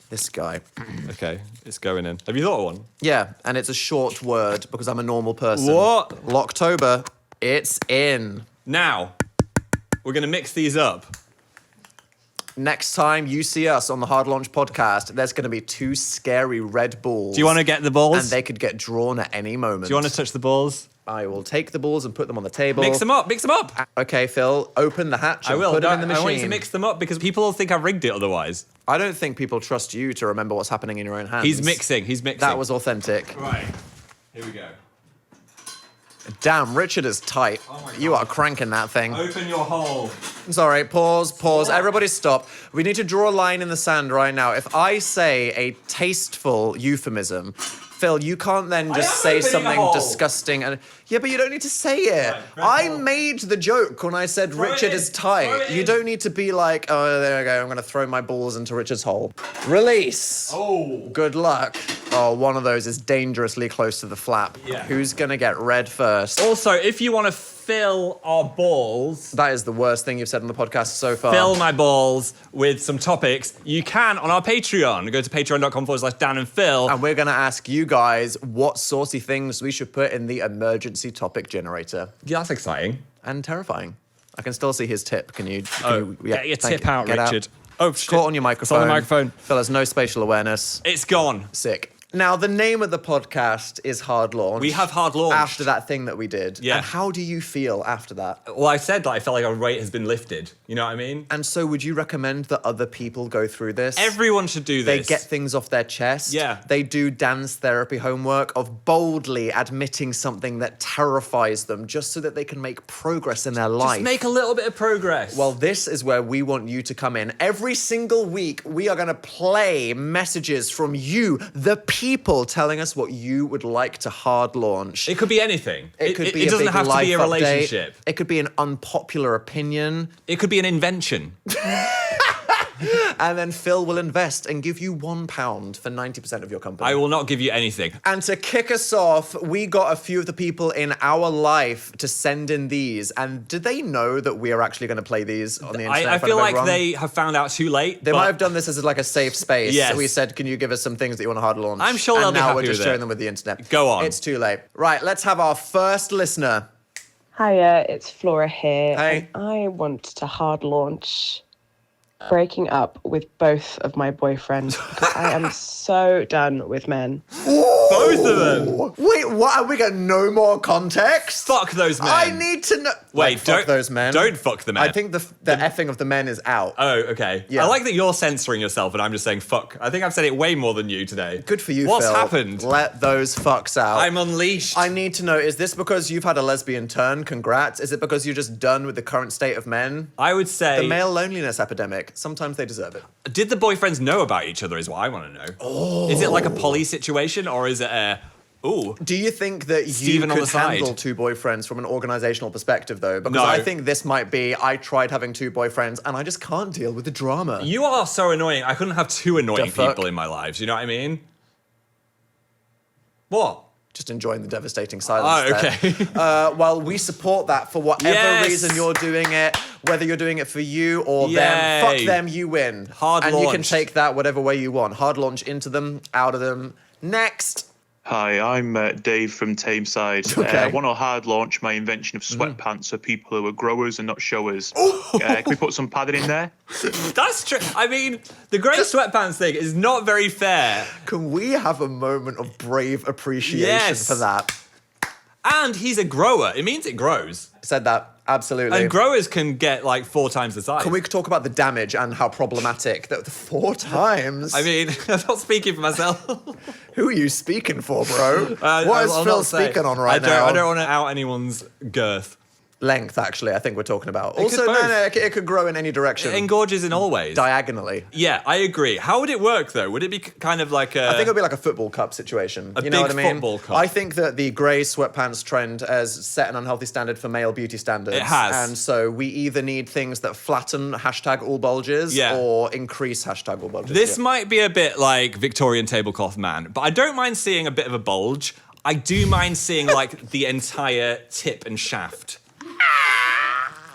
S2: This guy.
S1: Okay, it's going in. Have you thought of one?
S2: Yeah, and it's a short word because I'm a normal person.
S1: What?
S2: Locktober. It's in.
S1: Now, we're going to mix these up.
S2: Next time you see us on the Hard Launch podcast, there's going to be 2 scary Red Bulls.
S1: Do you want to get the balls?
S2: And they could get drawn at any moment.
S1: Do you want to touch the balls?
S2: I will take the balls and put them on the table.
S1: Mix them up.
S2: Okay, Phil, open the hatch
S1: I
S2: and
S1: will.
S2: put them in the
S1: I
S2: machine.
S1: want you to mix them up because people will think I've rigged it otherwise.
S2: I don't think people trust you to remember what's happening in your own hands.
S1: He's mixing.
S2: That was authentic.
S1: Right. Here we go.
S2: Damn, Richard is tight. You are cranking that thing.
S1: Open your hole.
S2: Sorry, pause. Everybody stop. We need to draw a line in the sand right now. If I say a tasteful euphemism, Phil, you can't then just
S1: am
S2: say
S1: opening a
S2: something
S1: hole.
S2: disgusting. Yeah, but you don't need to say it.
S1: Right, throw
S2: I
S1: it in.
S2: made the joke when I said
S1: Throw it
S2: Richard
S1: in.
S2: is
S1: Throw
S2: tight.
S1: it
S2: You
S1: in.
S2: don't need to be like, oh, there we go. I'm going to throw my balls into Richard's hole. Release.
S1: Oh.
S2: Good luck. Oh, one of those is dangerously close to the flap.
S1: Yeah.
S2: Who's going to get red first?
S1: Also, if you want to fill our balls,
S2: That is the worst thing you've said on the podcast so far.
S1: fill my balls with some topics, you can on our Patreon. Go to patreon.com/Dan and Phil.
S2: And we're going to ask you guys what saucy things we should put in the emergency topic generator.
S1: Yeah, that's exciting.
S2: And terrifying. I can still see his tip. Can you?
S1: Get your
S2: thank
S1: tip
S2: you.
S1: out,
S2: Get
S1: Richard. Oh, shit.
S2: Caught on your microphone.
S1: It's on the microphone.
S2: Phil has no spatial awareness.
S1: It's gone.
S2: Sick. Now, the name of the podcast is Hard Launch.
S1: We have hard launched.
S2: After that thing that we did.
S1: Yeah.
S2: And how do you feel after that?
S1: Well, I said that I felt like our weight has been lifted. You know what I mean?
S2: And so would you recommend that other people go through this?
S1: Everyone should do
S2: They
S1: this.
S2: get things off their chest.
S1: Yeah.
S2: They do dance therapy homework of boldly admitting something that terrifies them just so that they can make progress in their life.
S1: Just make a little bit of progress.
S2: Well, this is where we want you to come in. Every single week, we are going to play messages from you, the people, telling us what you would like to hard launch.
S1: it could be anything.
S2: It could be
S1: it
S2: a
S1: doesn't
S2: big
S1: have to be a
S2: life update.
S1: relationship.
S2: It could be an unpopular opinion.
S1: It could be an invention.
S2: And then Phil will invest and give you £1 for 90% of your company.
S1: I will not give you anything.
S2: And to kick us off, we got a few of the people in our life to send in these. And did they know that we are actually going to play these on the internet?
S1: I
S2: in front
S1: feel
S2: of
S1: like
S2: everyone?
S1: they have found out too late.
S2: They
S1: but
S2: might have done this as like a safe space.
S1: Yes.
S2: So we said, can you give us some things that you want to hard launch?
S1: I'm sure they'll
S2: and
S1: be
S2: now
S1: happy
S2: we're just
S1: with
S2: sharing
S1: it.
S2: them with the internet.
S1: Go on.
S2: It's too late. Right, let's have our first listener.
S4: Hiya, it's Flora here.
S2: Hey.
S4: And I want to hard launch breaking up with both of my boyfriends because I am so done with men.
S1: Both of them.
S2: Wait, what? Are we got no more context?
S1: Fuck those men.
S2: I need to know.
S1: Wait,
S2: fuck
S1: don't
S2: those men.
S1: Don't fuck the men.
S2: I think the effing of the men is out.
S1: Oh, okay.
S2: Yeah.
S1: I like that you're censoring yourself and I'm just saying fuck. I think I've said it way more than you today.
S2: Good for you,
S1: What's
S2: Phil.
S1: happened?
S2: Let those fucks out.
S1: I'm unleashed.
S2: I need to know, is this because you've had a lesbian turn? Congrats. Is it because you're just done with the current state of men?
S1: I would say.
S2: The male loneliness epidemic. Sometimes they deserve it.
S1: Did the boyfriends know about each other? Is what I want to know. Oh. Is it like a poly situation or is it a? Ooh.
S2: Do you think that you
S1: Steven on
S2: could
S1: the side.
S2: handle two boyfriends from an organizational perspective, though? Because
S1: No.
S2: I think this might be, I tried having two boyfriends and I just can't deal with the drama.
S1: You are so annoying. I couldn't have two annoying
S2: The fuck?
S1: people in my lives. You know what I mean? What?
S2: Just enjoying the devastating silence.
S1: Oh, okay.
S2: there. Well, we support that for whatever
S1: Yes.
S2: reason you're doing it, whether you're doing it for you or them.
S1: Yay.
S2: Fuck them, you win.
S1: Hard
S2: and you can
S1: launch.
S2: take that whatever way you want. Hard launch into them, out of them. Next.
S5: Hi, I'm Dave from Tameside.
S2: Okay.
S5: I want to hard launch my invention of sweatpants for people who are growers and not showers. Can we put some padding in there?
S1: That's true. I mean, the grey sweatpants thing is not very fair.
S2: Can we have a moment of brave appreciation
S1: Yes.
S2: for that?
S1: And he's a grower. It means it grows.
S2: Said that. Absolutely.
S1: And growers can get like 4 times the size.
S2: Can we talk about the damage and how problematic that 4 times?
S1: I mean, I'm not speaking for myself.
S2: Who are you speaking for, bro? What
S1: I'll
S2: is
S1: not
S2: Phil
S1: say.
S2: speaking on right now?
S1: I don't want to out anyone's girth.
S2: Length, actually, I think we're talking about.
S1: It
S2: Also,
S1: could both.
S2: no, it could grow in any direction.
S1: It engorges in all ways.
S2: Diagonally.
S1: Yeah, I agree. How would it work though? Would it be kind of like a?
S2: I think it'll be like a football cup situation.
S1: A
S2: You know
S1: big
S2: what I mean?
S1: football cup.
S2: I think that the grey sweatpants trend has set an unhealthy standard for male beauty standards.
S1: It has.
S2: And so we either need things that flatten hashtag all bulges
S1: Yeah.
S2: or increase hashtag all bulges.
S1: This
S2: Yeah.
S1: might be a bit like Victorian tablecloth man, but I don't mind seeing a bit of a bulge. I do mind seeing like the entire tip and shaft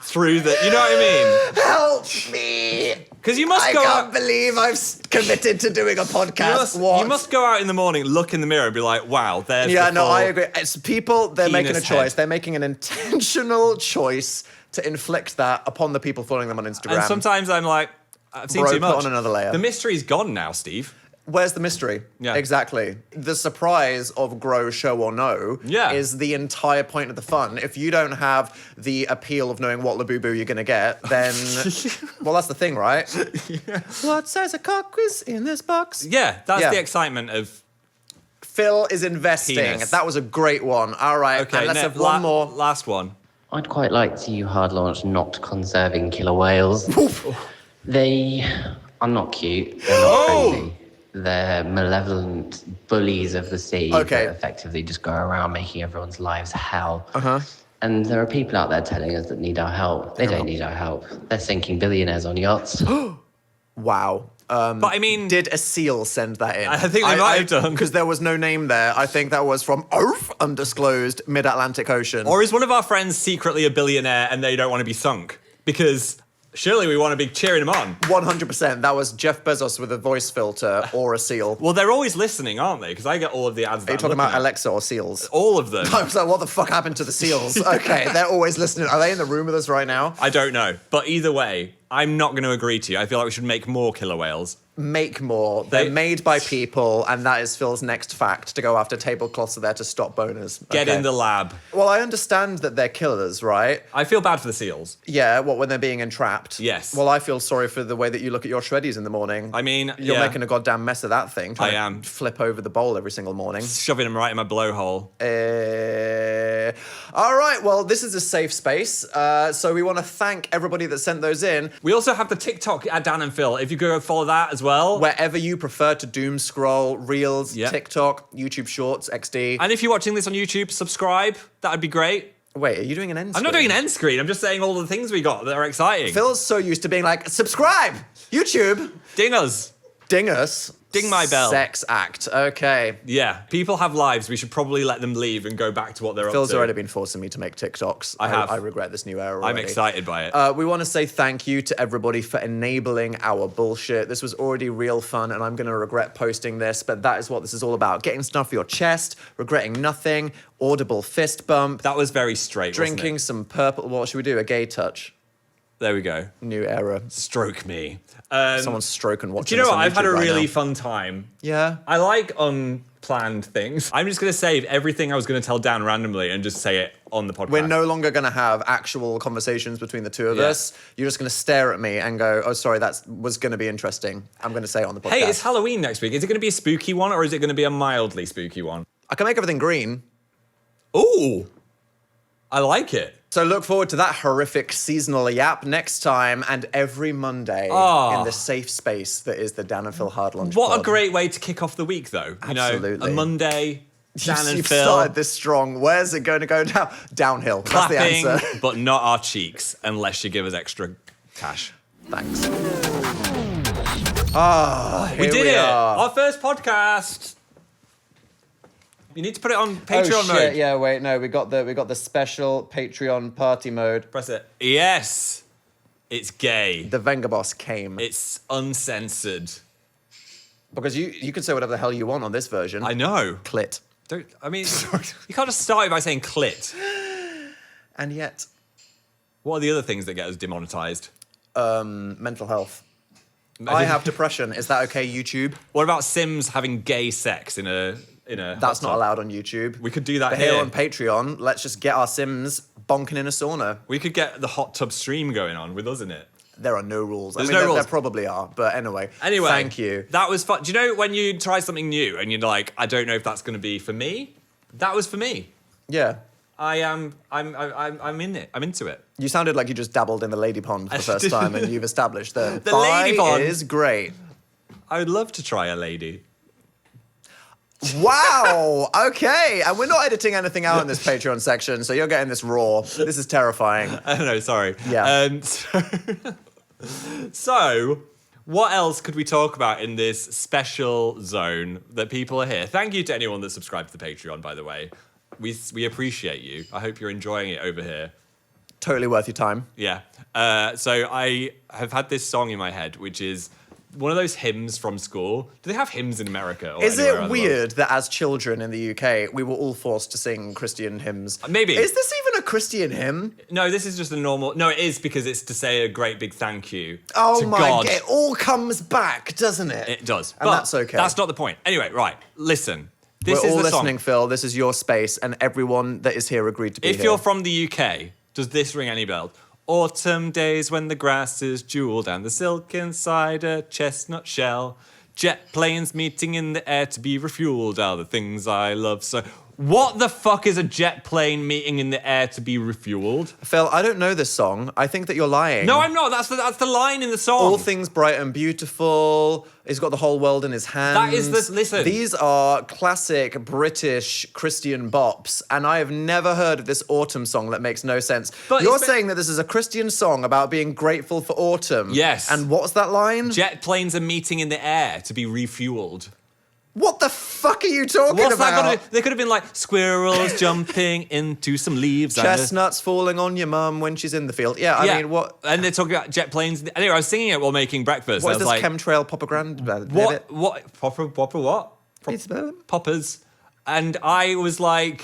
S1: through the. You know what I mean?
S2: Help me!
S1: Because you must
S2: I
S1: go
S2: can't
S1: out.
S2: believe I've committed to doing a podcast.
S1: You must go out in the morning, look in the mirror, and be like, "Wow, there's."
S2: Yeah,
S1: the
S2: no,
S1: full
S2: I agree. It's people, they're making a
S1: penis
S2: choice.
S1: head.
S2: They're making an intentional choice to inflict that upon the people following them on Instagram.
S1: And sometimes I'm like, I've seen
S2: Bro,
S1: too much.
S2: put on another layer.
S1: The mystery's gone now, Steve.
S2: Where's the mystery?
S1: Yeah.
S2: Exactly. The surprise of grow, show or no
S1: Yeah.
S2: is the entire point of the fun. If you don't have the appeal of knowing what Labubu you're going to get, then, well, that's the thing, right? What size of cock is in this box?
S1: Yeah, that's
S2: Yeah.
S1: the excitement of
S2: Phil is investing.
S1: Penis.
S2: That was a great one. All right.
S1: Okay,
S2: and let's have one more.
S1: Last one.
S6: I'd quite like to see you hard launch not conserving killer whales. They are not cute. They're not friendly. They're malevolent bullies of the sea
S2: Okay.
S6: that effectively just go around making everyone's lives hell.
S2: Uh-huh.
S6: And there are people out there telling us that need our help. They don't need our help. They're sinking billionaires on yachts.
S2: Wow.
S1: But I mean,
S2: Did a seal send that in?
S1: I think they might have done.
S2: Because there was no name there. I think that was from undisclosed mid-Atlantic Ocean.
S1: or is one of our friends secretly a billionaire and they don't want to be sunk? Because surely we want to be cheering them on.
S2: 100%. That was Jeff Bezos with a voice filter or a seal.
S1: Well, they're always listening, aren't they? Because I get all of the ads.
S2: Are you talking about Alexa or seals?
S1: All of them.
S2: I was like, what the fuck happened to the seals? Okay, they're always listening. Are they in the room with us right now?
S1: I don't know. But either way, I'm not going to agree to you. I feel like we should make more killer whales.
S2: Make more. They're made by people, and that is Phil's next fact, to go after tablecloths are there to stop boners.
S1: Get
S2: Okay.
S1: in the lab.
S2: Well, I understand that they're killers, right?
S1: I feel bad for the seals.
S2: Yeah, when they're being entrapped?
S1: Yes.
S2: Well, I feel sorry for the way that you look at your shreddies in the morning.
S1: I mean,
S2: You're
S1: yeah.
S2: making a goddamn mess of that thing. trying
S1: I
S2: to
S1: am.
S2: Flip over the bowl every single morning.
S1: Shoving them right in my blowhole.
S2: All right, well, this is a safe space. So we want to thank everybody that sent those in.
S1: We also have the TikTok at Dan and Phil. If you go follow that as well.
S2: Wherever you prefer to doom scroll, Reels,
S1: Yep.
S2: TikTok, YouTube Shorts, XD.
S1: And if you're watching this on YouTube, subscribe. That would be great.
S2: Wait, are you doing an end
S1: I'm not doing an end screen. I'm just saying all the things we got that are exciting.
S2: Phil's so used to being like, subscribe! YouTube!
S1: Ding us.
S2: Ding us.
S1: Ding my bell.
S2: Sex act. Okay.
S1: Yeah, people have lives. We should probably let them leave and go back to what they're
S2: Phil's
S1: up to.
S2: already been forcing me to make TikToks.
S1: I have.
S2: I regret this new era
S1: I'm
S2: already.
S1: excited by it.
S2: We want to say thank you to everybody for enabling our bullshit. This was already real fun, and I'm going to regret posting this, but that is what this is all about. Getting stuff for your chest, regretting nothing, audible fist bump,
S1: That was very straight,
S2: drinking
S1: wasn't
S2: some purple. What should we do? A gay touch.
S1: it? There we go.
S2: New era.
S1: Stroke me.
S2: Someone's stroking watching.
S1: Do you know
S2: this
S1: what?
S2: on
S1: I've had a
S2: YouTube right
S1: really
S2: now.
S1: fun time.
S2: Yeah.
S1: I like unplanned things. I'm just going to save everything I was going to tell Dan randomly and just say it on the podcast.
S2: We're no longer going to have actual conversations between the two of
S1: Yeah.
S2: us. You're just going to stare at me and go, oh, sorry, that was going to be interesting. I'm going to say it on the podcast.
S1: Hey, it's Halloween next week. Is it going to be a spooky one or is it going to be a mildly spooky one?
S2: I can make everything green.
S1: Ooh, I like it.
S2: So look forward to that horrific seasonal yap next time and every Monday
S1: Oh.
S2: in the safe space that is the Dan and Phil Hard Lunch
S1: What a
S2: Pod.
S1: great way to kick off the week, though. You know,
S2: Absolutely.
S1: a Monday, Dan and
S2: You've
S1: Phil
S2: started this strong. Where's it going to go down? Downhill. That's the
S1: clapping,
S2: answer.
S1: but not our cheeks, unless you give us extra cash.
S2: Thanks. Ah,
S1: We
S2: here
S1: did it.
S2: are.
S1: Our first podcast. You need to put it on Patreon
S2: oh, shit.
S1: mode.
S2: Yeah, wait, no, we got the special Patreon party mode.
S1: Press it. Yes. It's gay.
S2: The Venga Boss came.
S1: It's uncensored.
S2: Because you can say whatever the hell you want on this version.
S1: I know.
S2: Clit.
S1: Don't. I mean, you can't just start it by saying clit.
S2: And yet,
S1: What are the other things that get us demonetized?
S2: mental health. I have depression. Is that okay, YouTube?
S1: What about Sims having gay sex in a?
S2: That's
S1: hot
S2: not
S1: tub?
S2: allowed on YouTube.
S1: We could do that
S2: But
S1: here.
S2: here on Patreon, let's just get our Sims bonking in a sauna.
S1: We could get the hot tub stream going on with us in it.
S2: There are no rules.
S1: There's
S2: I
S1: no
S2: mean,
S1: rules.
S2: there probably are. But anyway,
S1: Anyway,
S2: thank you.
S1: That was fun. Do you know when you try something new and you're like, I don't know if that's going to be for me? That was for me.
S2: Yeah.
S1: I'm in it. I'm into it.
S2: You sounded like you just dabbled in the lady pond for the first time and you've established that
S1: The
S2: bi
S1: lady pond.
S2: is great.
S1: I would love to try a lady.
S2: Wow. Okay. And we're not editing anything out in this Patreon section, so you're getting this raw. This is terrifying.
S1: I don't know, sorry.
S2: Yeah.
S1: So, what else could we talk about in this special zone that people are here? Thank you to anyone that subscribed to the Patreon, by the way. We appreciate you. I hope you're enjoying it over here.
S2: Totally worth your time.
S1: Yeah. So I have had this song in my head, which is one of those hymns from school. Do they have hymns in America? Or
S2: Is
S1: anywhere
S2: it
S1: around the world?
S2: weird that as children in the UK, we were all forced to sing Christian hymns?
S1: Maybe.
S2: Is this even a Christian hymn?
S1: No, this is just a normal. No, it is because it's to say a great big thank you
S2: Oh
S1: to
S2: my
S1: God.
S2: God. It all comes back, doesn't it?
S1: It does.
S2: And
S1: But
S2: that's okay.
S1: That's not the point. Anyway, right. Listen. This
S2: We're
S1: is
S2: all
S1: the
S2: listening,
S1: song.
S2: Phil. This is your space, and everyone that is here agreed to be
S1: If
S2: here.
S1: you're from the UK, does this ring any bells? Autumn days when the grass is jeweled and the silk inside a chestnut shell. Jet planes meeting in the air to be refueled are the things I love so. What the fuck is a jet plane meeting in the air to be refueled?
S2: Phil, I don't know this song. I think that you're lying.
S1: No, I'm not. That's the line in the song.
S2: All things bright and beautiful. He's got the whole world in his hands.
S1: That is the- listen.
S2: These are classic British Christian bops, and I have never heard of this autumn song that makes no sense.
S1: But
S2: You're
S1: it's-
S2: saying that this is a Christian song about being grateful for autumn.
S1: Yes.
S2: And what's that line?
S1: Jet planes are meeting in the air to be refueled.
S2: What the fuck are you talking
S1: What's that
S2: about?
S1: got to do? They could have been like squirrels jumping into some leaves.
S2: Chestnuts falling on your mum when she's in the field. Yeah, I mean, what?
S1: And they're talking about jet planes. Anyway, I was singing it while making breakfast.
S2: What
S1: I
S2: is
S1: was
S2: this
S1: like,
S2: chemtrail propaganda?
S1: What? Proper what? Poppers. And I was like,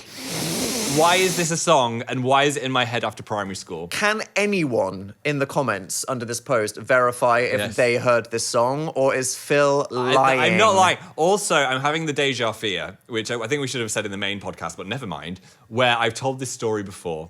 S1: why is this a song and why is it in my head after primary school?
S2: Can anyone in the comments under this post verify if
S1: Yes.
S2: they heard this song, or is Phil lying?
S1: I'm not lying. Also, I'm having the deja fear, which I think we should have said in the main podcast, but never mind, where I've told this story before.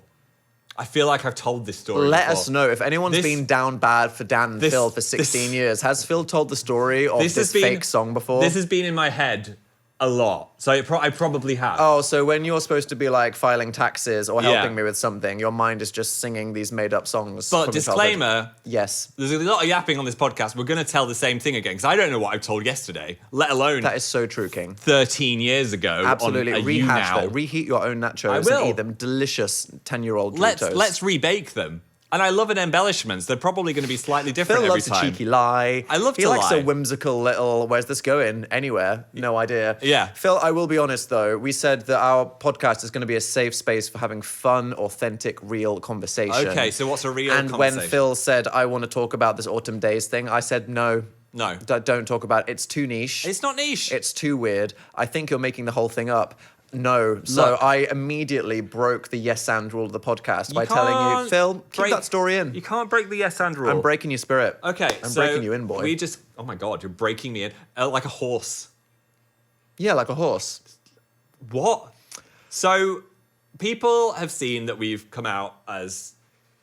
S1: I feel like I've told this story
S2: Let
S1: before.
S2: us know if anyone's
S1: This-
S2: been down bad for Dan and
S1: this-
S2: Phil for 16 years. Has Phil told the story of
S1: This
S2: this
S1: has been-
S2: fake song before?
S1: This has been in my head a lot, so I probably have.
S2: Oh, so when you're supposed to be like filing taxes or helping
S1: Yeah.
S2: me with something, your mind is just singing these made up songs.
S1: But
S2: from your childhood.
S1: disclaimer,
S2: Yes.
S1: there's a lot of yapping on this podcast. We're going to tell the same thing again, because I don't know what I've told yesterday, let alone
S2: That is so true, King.
S1: 13 years ago.
S2: Absolutely.
S1: On a
S2: Rehash
S1: now.
S2: though. Reheat your own nachos
S1: I will.
S2: and eat them. Delicious 10-year-old
S1: Let's
S2: Doritos.
S1: rebake them. And I love an embellishments. They're probably going to be slightly different
S2: Phil
S1: every
S2: loves
S1: time.
S2: a cheeky lie.
S1: I love
S2: he
S1: to
S2: likes
S1: lie.
S2: a whimsical little, where's this going? Anywhere. No idea.
S1: Yeah.
S2: Phil, I will be honest though. We said that our podcast is going to be a safe space for having fun, authentic, real conversation.
S1: Okay, so what's a real
S2: And
S1: conversation?
S2: when Phil said, I want to talk about this autumn days thing, I said, no.
S1: No.
S2: Don't talk about it. It's too niche.
S1: It's not niche.
S2: It's too weird. I think you're making the whole thing up. No. So
S1: Look.
S2: I immediately broke the yes and rule of the podcast
S1: You
S2: by telling you,
S1: can't
S2: Phil, keep
S1: break-
S2: that story in.
S1: You can't break the yes and rule.
S2: I'm breaking your spirit.
S1: Okay,
S2: I'm
S1: so
S2: breaking you in, boy.
S1: We just, oh my God, you're breaking me in. Like a horse.
S2: Yeah, like a horse.
S1: What? So people have seen that we've come out as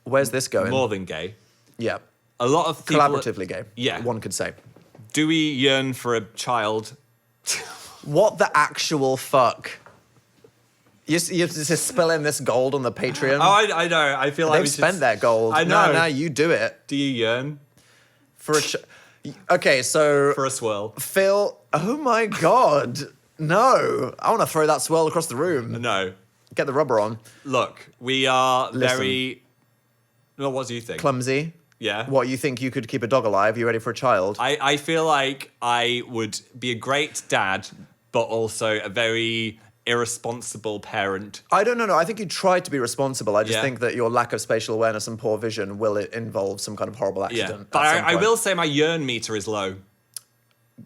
S2: Where's this going?
S1: more than gay.
S2: Yeah.
S1: A lot of people...
S2: Collaboratively gay.
S1: Yeah.
S2: One could say.
S1: Do we yearn for a child?
S2: What the actual fuck? You're just spilling this gold on the Patreon.
S1: Oh, I know. I feel like
S2: They've
S1: we should-
S2: spent their gold.
S1: I know.
S2: No, you do it.
S1: Do you yearn
S2: For a Okay, so
S1: for a swirl?
S2: Phil, oh my God. No. I want to throw that swirl across the room.
S1: No.
S2: Get the rubber on.
S1: Look, we are
S2: Listen.
S1: very... Well, what do you think?
S2: Clumsy.
S1: Yeah.
S2: What, you think you could keep a dog alive? You ready for a child?
S1: I feel like I would be a great dad, but also a very irresponsible parent.
S2: I don't know. I think you tried to be responsible. I just
S1: Yeah.
S2: think that your lack of spatial awareness and poor vision will involve some kind of horrible
S1: Yeah.
S2: accident.
S1: But
S2: at some
S1: I
S2: point.
S1: will say my yearn meter is low.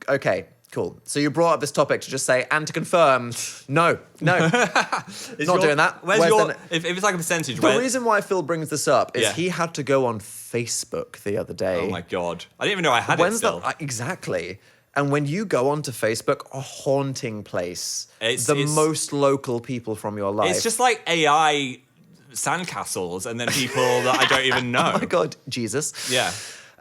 S2: Okay, cool. So you brought up this topic to just say, and to confirm, no, not doing that.
S1: Where's
S2: Where's
S1: your...
S2: the-
S1: If it's like a percentage,
S2: The
S1: where...
S2: reason why Phil brings this up is
S1: Yeah.
S2: he had to go on Facebook the other day.
S1: Oh my God. I didn't even know I had it
S2: When's
S1: still.
S2: exactly. And when you go onto Facebook, a haunting place.
S1: It's-
S2: the
S1: it's-
S2: most local people from your life.
S1: It's just like AI sandcastles and then people that I don't even know.
S2: oh my God, Jesus.
S1: Yeah.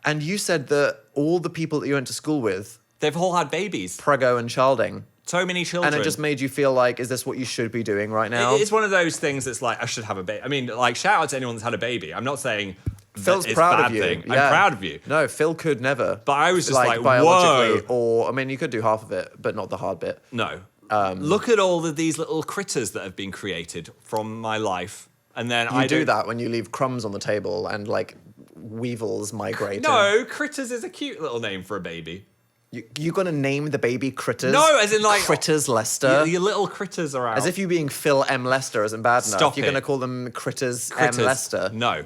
S2: And you said that all the people that you went to school with,
S1: They've all had babies.
S2: Prego and Childing,
S1: So many children.
S2: and it just made you feel like, is this what you should be doing right now?
S1: It's one of those things that's like, I should have a baby. I mean, like, shout out to anyone that's had a baby. I'm not saying
S2: Phil's
S1: that it's
S2: proud
S1: a bad
S2: of you.
S1: thing.
S2: Yeah.
S1: I'm proud of you.
S2: No, Phil could never.
S1: But I was just like,
S2: biologically,
S1: whoa.
S2: or I mean, you could do half of it, but not the hard bit.
S1: No. Look at all of these little critters that have been created from my life. And then
S2: You
S1: I
S2: do
S1: don't-
S2: that when you leave crumbs on the table and like weevils migrate.
S1: No, critters is a cute little name for a baby.
S2: You're gonna name the baby Critters?
S1: No, as in, like,
S2: Critters Lester.
S1: Your little critters are out.
S2: As if you being Phil M. Lester isn't bad enough.
S1: Stop
S2: You're
S1: it.
S2: gonna call them Critters,
S1: Critters.
S2: M. Lester.
S1: No.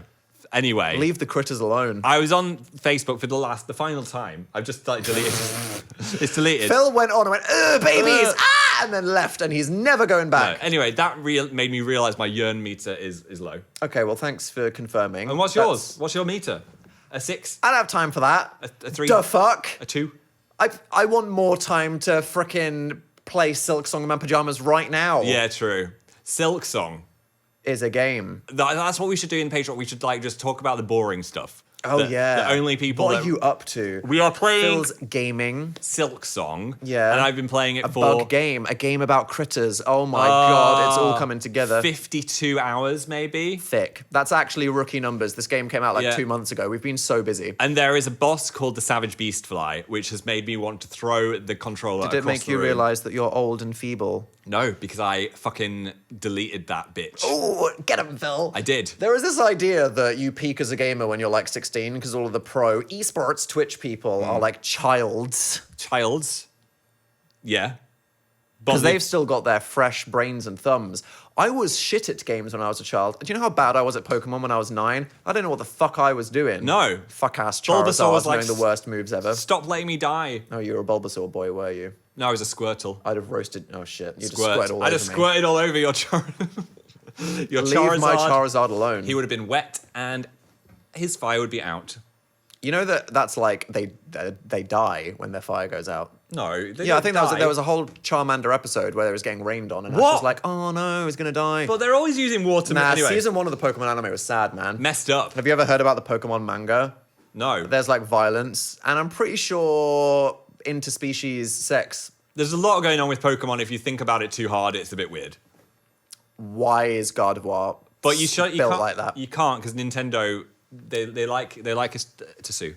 S1: Anyway.
S2: Leave the critters alone.
S1: I was on Facebook for the final time. I've just like deleted. It's deleted.
S2: Phil went on and went, ugh, babies,
S1: Ugh.
S2: ah, and then left, and he's never going
S1: No.
S2: back.
S1: Anyway, that made me realize my yearn meter is low.
S2: Okay, well, thanks for confirming.
S1: And what's
S2: That's-
S1: yours? What's your meter? A 6?
S2: I don't have time for that.
S1: A 3?
S2: The fuck?
S1: A 2?
S2: I want more time to frickin' play Silk Song in My Pajamas right now.
S1: Yeah, true. Silk Song.
S2: Is a game.
S1: That's what we should do in Patreon. We should like just talk about the boring stuff.
S2: Oh, yeah.
S1: The only people
S2: What
S1: that
S2: are you up to?
S1: we are playing
S2: Phil's gaming.
S1: Silk Song.
S2: Yeah.
S1: And I've been playing it
S2: A
S1: for
S2: bug game. A game about critters. Oh my God. It's all coming together.
S1: 52 hours, maybe.
S2: Thick. That's actually rookie numbers. This game came out like
S1: Yeah.
S2: 2 months ago. We've been so busy.
S1: And there is a boss called the Savage Beastfly, which has made me want to throw the controller
S2: Did it
S1: across
S2: make
S1: the
S2: you
S1: room.
S2: realize that you're old and feeble?
S1: No, because I fucking deleted that bitch.
S2: Oh, get him, Phil.
S1: I did.
S2: There is this idea that you peak as a gamer when you're like 16 because all of the pro esports Twitch people are like childs.
S1: Childs. Yeah.
S2: Because they've still got their fresh brains and thumbs. I was shit at games when I was a child. Do you know how bad I was at Pokemon when I was 9? I don't know what the fuck I was doing.
S1: No.
S2: Fuck-ass
S1: Bulbasaur
S2: Charizard
S1: was like,
S2: knowing the worst moves ever.
S1: Stop letting me die.
S2: Oh, you were a Bulbasaur boy, were you?
S1: No, I was a Squirtle.
S2: I'd have roasted... Oh, shit. You just
S1: Squirt.
S2: squirted all
S1: I
S2: over
S1: just
S2: me.
S1: squirted all over your your
S2: Leave
S1: Charizard.
S2: my Charizard alone.
S1: He would have been wet and his fire would be out.
S2: You know that's like they die when their fire goes out.
S1: No, they
S2: Yeah, I
S1: don't
S2: think
S1: die.
S2: there was a whole Charmander episode where they was getting rained on, and Ash
S1: What?
S2: was like, "Oh no, he's gonna die."
S1: But they're always using water.
S2: Nah,
S1: anyway,
S2: season 1 of the Pokemon anime was sad, man.
S1: messed up.
S2: Have you ever heard about the Pokemon manga?
S1: No,
S2: There's like violence, and I'm pretty sure interspecies sex.
S1: there's a lot going on with Pokemon. If you think about it too hard, it's a bit weird.
S2: Why is Gardevoir
S1: But you
S2: built
S1: can't
S2: like that?
S1: You can't because Nintendo they like us to sue.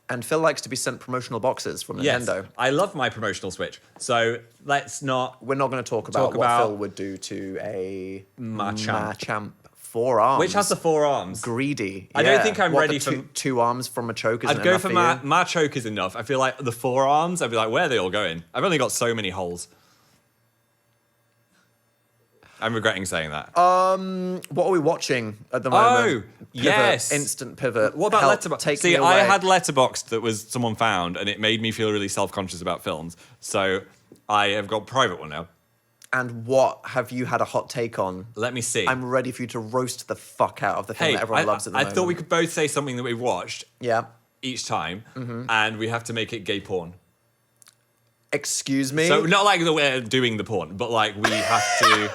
S2: And Phil likes to be sent promotional boxes from
S1: Yes,
S2: Nintendo.
S1: I love my promotional Switch. So let's not.
S2: We're not going to talk about what Phil would do to a Machamp forearms.
S1: Which has the 4 arms?
S2: Greedy.
S1: I don't
S2: yeah.
S1: think I'm
S2: What,
S1: ready
S2: the
S1: for-
S2: two arms from a choke. Isn't
S1: I'd go
S2: enough
S1: for
S2: you?
S1: my choke is enough. I feel like the 4 arms. I'd be like, where are they all going? I've only got so many holes. I'm regretting saying that.
S2: What are we watching at the moment?
S1: Oh, yes.
S2: Instant pivot.
S1: What about
S2: Help,
S1: Letterboxd?
S2: Take
S1: See,
S2: me away.
S1: I had Letterboxd that was someone found, and it made me feel really self-conscious about films. So I have got a private one now.
S2: And what have you had a hot take on?
S1: Let me see.
S2: I'm ready for you to roast the fuck out of the thing
S1: hey,
S2: that everyone loves at the
S1: I
S2: moment.
S1: thought we could both say something that we've watched
S2: Yeah.
S1: each time,
S2: Mm-hmm.
S1: and we have to make it gay porn.
S2: Excuse me?
S1: So not like that we're doing the porn, but like we have to.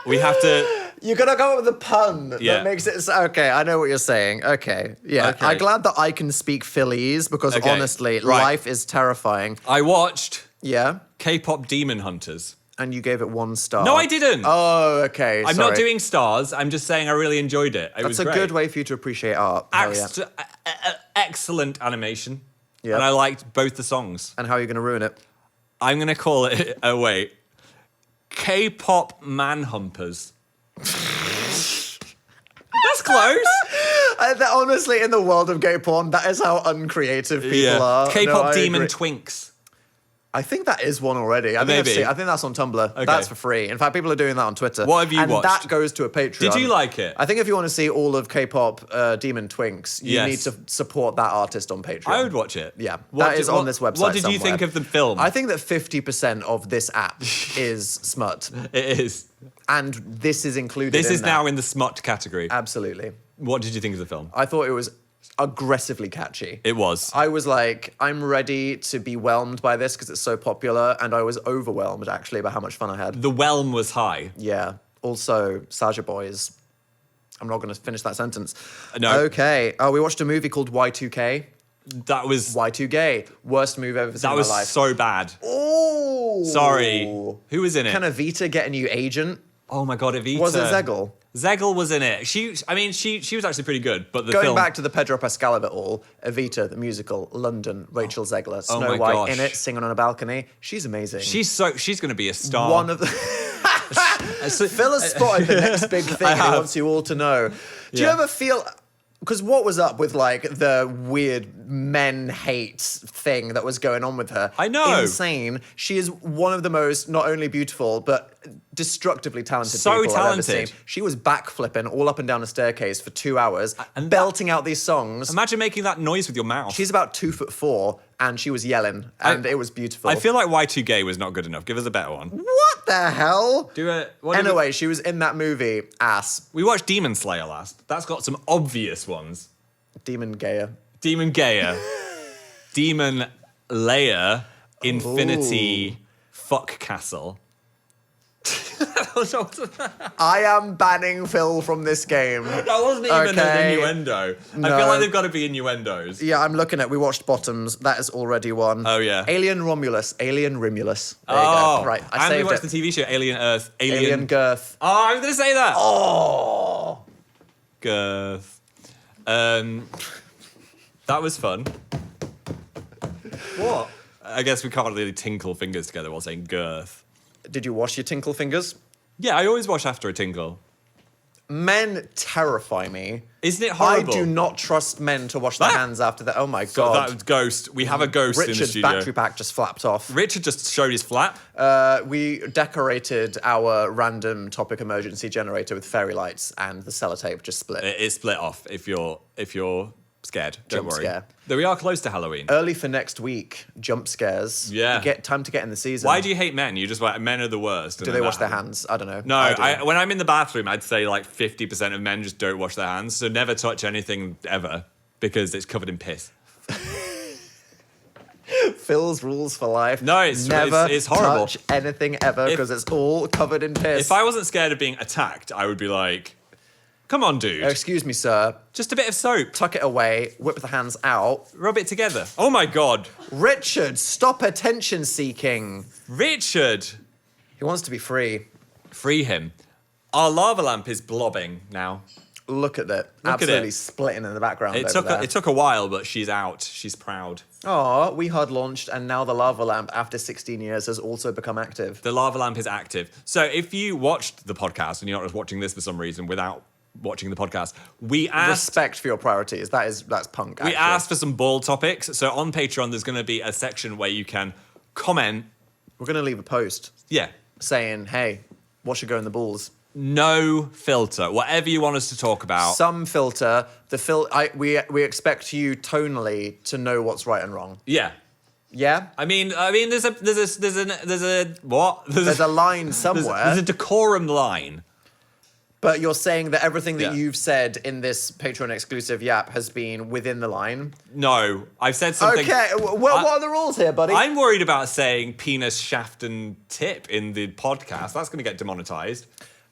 S1: We have to.
S2: You're going to go up with a pun
S1: Yeah.
S2: that makes it... Okay, I know what you're saying. Okay, yeah.
S1: Okay.
S2: I'm glad that I can speak Phillies because
S1: Okay,
S2: honestly,
S1: right.
S2: life is terrifying.
S1: I watched
S2: Yeah?
S1: K-pop Demon Hunters.
S2: And you gave it 1 star.
S1: No, I didn't.
S2: Oh, okay.
S1: I'm
S2: sorry.
S1: not doing stars. I'm just saying I really enjoyed it. It was
S2: That's a
S1: great.
S2: good way for you to appreciate art. Hell yeah.
S1: Excellent animation.
S2: Yeah.
S1: And I liked both the songs.
S2: And how are you going to ruin it?
S1: I'm going to call it, oh wait, K-pop Manhumpers. That's close.
S2: Honestly, in the world of gay porn, that is how uncreative people are.
S1: K-pop
S2: No, I
S1: Demon
S2: agree.
S1: Twinks.
S2: I think that is one already. I think
S1: Maybe.
S2: I've seen- I think that's on Tumblr.
S1: Okay.
S2: That's for free. In fact, people are doing that on Twitter.
S1: What have you
S2: and
S1: watched?
S2: that goes to a Patreon.
S1: Did you like it?
S2: I think if you want to see all of K-pop Demon Twinks, you
S1: Yes.
S2: need to support that artist on Patreon.
S1: I would watch it.
S2: Yeah,
S1: What
S2: that is on this website
S1: What did you
S2: somewhere.
S1: think of the film?
S2: I think that 50% of this app is smut,
S1: it is.
S2: and this is included.
S1: This
S2: in
S1: is
S2: that.
S1: now in the smut category.
S2: Absolutely.
S1: What did you think of the film?
S2: I thought it was aggressively catchy.
S1: It was.
S2: I was like, I'm ready to be whelmed by this because it's so popular, and I was overwhelmed actually by how much fun I had.
S1: The whelm was high.
S2: Yeah. Also, Saja Boys. I'm not going to finish that sentence.
S1: No.
S2: Okay. Oh, we watched a movie called Y2K.
S1: That was
S2: Y2Gay. Worst movie I've ever seen
S1: that
S2: in
S1: was
S2: my life.
S1: so bad.
S2: Oh.
S1: Sorry. Who was in it?
S2: Can Evita get a new agent?
S1: Oh my god, Evita.
S2: Was it Zegel?
S1: Zegel was in it. She was actually pretty good, but the
S2: Going
S1: film.
S2: back to the Pedro Pascal of it all, Evita, the musical, London, Rachel Zegler,
S1: Oh
S2: Snow
S1: my
S2: White
S1: gosh.
S2: in it, singing on a balcony. She's amazing.
S1: she's going to be a star.
S2: one of the... Phil has spotted the next big thing and he wants you all to know. Do you
S1: Yeah.
S2: ever feel... Because what was up with, like, the weird men hate thing that was going on with her?
S1: I know.
S2: Insane. She is one of the most, not only beautiful, but destructively talented
S1: So
S2: people I've ever
S1: talented.
S2: seen. She was backflipping all up and down a staircase for 2 hours,
S1: and
S2: belting out these songs.
S1: Imagine making that noise with your mouth.
S2: She's about 2'4", and she was yelling, and it was beautiful.
S1: I feel like Y2Gay was not good enough. Give us a better one.
S2: What the hell?
S1: Do it. What did
S2: Anyway, she was in that movie, Ass.
S1: we watched Demon Slayer last. That's got some obvious ones.
S2: Demon Gayer.
S1: Demon Gaia, Demon Layer, Infinity, Fuck Castle.
S2: I am banning Phil from this game.
S1: That wasn't even
S2: Okay.
S1: an innuendo. I
S2: No.
S1: feel like they've got to be innuendos.
S2: Yeah, I'm looking at. We watched Bottoms. That is already one.
S1: Oh, yeah.
S2: Alien Romulus. Alien Rimulus. There you
S1: Oh,
S2: go. Right. I
S1: and we
S2: saved
S1: watched
S2: it.
S1: the TV show Alien Earth.
S2: Alien Girth.
S1: Oh, I was going to say that.
S2: Oh.
S1: Girth. That was fun. What? I guess we can't really tinkle fingers together while saying girth.
S2: Did you wash your tinkle fingers?
S1: Yeah, I always wash after a tinkle.
S2: Men terrify me.
S1: Isn't it horrible?
S2: I do not trust men to wash their
S1: Ah!
S2: hands after that. Oh my
S1: So
S2: god.
S1: that was Ghost. We have a ghost in the
S2: Richard's
S1: studio.
S2: battery pack just flapped off.
S1: Richard just showed his flap.
S2: We decorated our random topic emergency generator with fairy lights, and the sellotape just split.
S1: It split off. If you're scared, don't
S2: Jump
S1: worry.
S2: scare.
S1: Though we are close to Halloween.
S2: Early for next week, jump scares.
S1: Yeah.
S2: You get time to get in the season.
S1: Why do you hate men? You just like men are the worst.
S2: Do they wash their hands? I don't know.
S1: No,
S2: I do.
S1: when I'm in the bathroom, I'd say like 50% of men just don't wash their hands. So never touch anything ever because it's covered in piss.
S2: Phil's rules for life.
S1: No, it's
S2: never
S1: it's horrible.
S2: touch anything ever because it's all covered in piss.
S1: If I wasn't scared of being attacked, I would be like, come on, dude.
S2: Excuse me, sir.
S1: Just a bit of soap.
S2: Tuck it away, whip the hands out.
S1: Rub it together. Oh my God.
S2: Richard, stop attention seeking.
S1: Richard.
S2: He wants to be free.
S1: Free him. Our lava lamp is blobbing now.
S2: Look at that.
S1: Look at
S2: Absolutely
S1: it.
S2: splitting in the background.
S1: It
S2: over
S1: took a while, but she's out. She's proud.
S2: Oh, we hard launched, and now the lava lamp, after 16 years, has also become active.
S1: The lava lamp is active. So if you watched the podcast and you're not just watching this for some reason without watching the podcast, we asked
S2: Respect for your priorities. That's punk.
S1: we
S2: actually.
S1: asked for some ball topics. So on Patreon, there's going to be a section where you can comment.
S2: We're gonna leave a post
S1: Yeah.
S2: saying, "Hey, what should go in the balls?"
S1: No filter. Whatever you want us to talk about.
S2: Some filter. We expect you tonally to know what's right and wrong.
S1: Yeah.
S2: Yeah.
S1: I mean, there's a what?
S2: There's a line somewhere.
S1: There's a decorum line.
S2: But you're saying that everything that
S1: Yeah.
S2: you've said in this Patreon exclusive YAP has been within the line.
S1: No, I've said something.
S2: Okay, what are the rules here, buddy?
S1: I'm worried about saying penis, shaft, and tip in the podcast. That's going to get demonetized.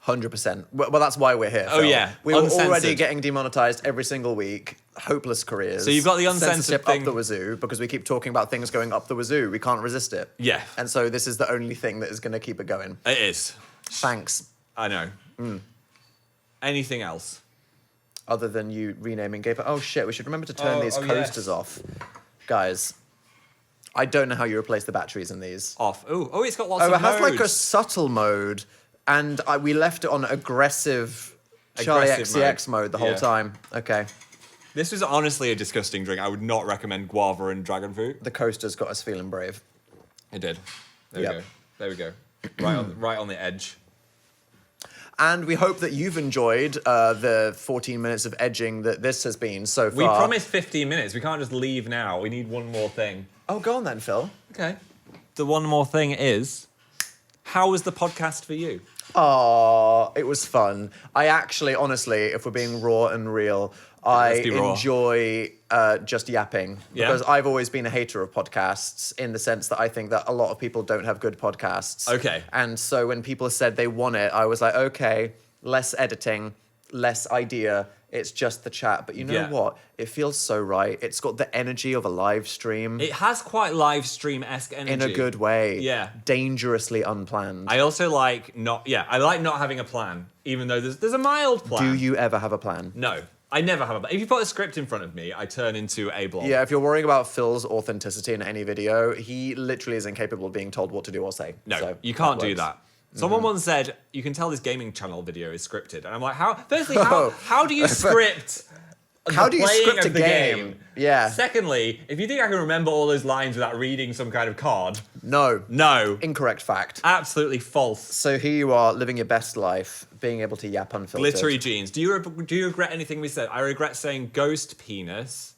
S2: 100%. Well, that's why we're here.
S1: Oh,
S2: Phil.
S1: yeah.
S2: We were
S1: Uncensored.
S2: already getting demonetized every single week. Hopeless careers.
S1: So you've got the uncensored
S2: Censorship
S1: thing.
S2: up the wazoo because we keep talking about things going up the wazoo. We can't resist it.
S1: Yeah.
S2: And so this is the only thing that is going to keep it going.
S1: It is.
S2: Thanks.
S1: I know. Anything else?
S2: Other than you renaming gay. Oh shit! We should remember to turn these coasters
S1: yes.
S2: off, guys. I don't know how you replace the batteries in these.
S1: Off. Oh, it's got lots
S2: Oh,
S1: of
S2: it has like a
S1: modes.
S2: subtle mode, and we left it on aggressive Charlie
S1: Aggressive
S2: XCX mode the whole
S1: Yeah.
S2: time. Okay.
S1: This was honestly a disgusting drink. I would not recommend guava and dragon fruit.
S2: The coaster's got us feeling brave.
S1: It did. There
S2: Yep.
S1: we go. There we go. Right on the edge.
S2: And we hope that you've enjoyed the 14 minutes of edging that this has been so far.
S1: We promised 15 minutes. We can't just leave now. We need one more thing.
S2: Oh, go on then, Phil.
S1: Okay. The one more thing is, how was the podcast for you?
S2: Oh, it was fun. I actually, honestly, if we're being raw and real, I
S1: Let's be raw.
S2: enjoy just yapping.
S1: Yeah?
S2: Because I've always been a hater of podcasts in the sense that I think that a lot of people don't have good podcasts.
S1: Okay.
S2: And so when people said they want it, I was like, okay, less editing, less idea. It's just the chat. But you know
S1: Yeah.
S2: what? It feels so right. It's got the energy of a live stream
S1: It has quite live stream-esque energy.
S2: in a good way.
S1: Yeah.
S2: Dangerously unplanned.
S1: I also like I like not having a plan, even though there's a mild plan.
S2: Do you ever have a plan?
S1: No, I never have a plan. If you put a script in front of me, I turn into a blob.
S2: Yeah, if you're worrying about Phil's authenticity in any video, he literally is incapable of being told what to do or say.
S1: No,
S2: So
S1: you can't do
S2: works.
S1: that. Someone once said, you can tell this gaming channel video is scripted. And I'm like, firstly, how do you script
S2: How
S1: the
S2: do you
S1: playing
S2: script
S1: of
S2: a
S1: the
S2: game? Yeah.
S1: Secondly, if you think I can remember all those lines without reading some kind of card,
S2: No.
S1: no.
S2: Incorrect fact.
S1: Absolutely false.
S2: So here you are, living your best life, being able to yap unfiltered.
S1: Glittery jeans. Do you regret anything we said? I regret saying ghost penis.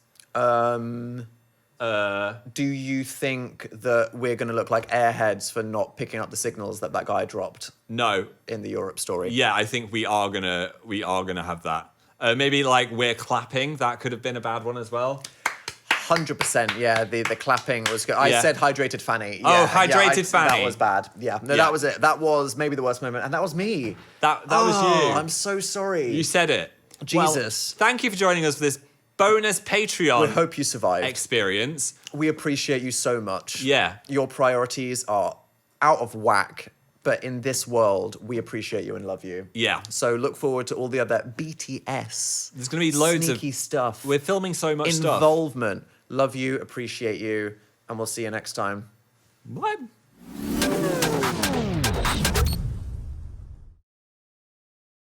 S2: Do you think that we're going to look like airheads for not picking up the signals that guy dropped
S1: No.
S2: in the Europe story?
S1: Yeah, I think we are gonna have that. Maybe like we're clapping. That could have been a bad one as well.
S2: 100%. Yeah, the clapping was good. I
S1: Yeah.
S2: said hydrated Fanny.
S1: Oh,
S2: Yeah,
S1: hydrated Fanny.
S2: That was bad. Yeah, no,
S1: Yeah.
S2: that was it. That was maybe the worst moment, and that was me.
S1: That was you.
S2: I'm so sorry.
S1: You said it.
S2: Jesus.
S1: Well, thank you for joining us for this bonus Patreon
S2: We hope you survived.
S1: experience.
S2: We appreciate you so much.
S1: Yeah.
S2: Your priorities are out of whack, but in this world, we appreciate you and love you.
S1: Yeah.
S2: So look forward to all the other BTS.
S1: There's going to be loads
S2: sneaky
S1: of
S2: stuff.
S1: We're filming so much stuff.
S2: Involvement. Love you, appreciate you, and we'll see you next time.
S1: What?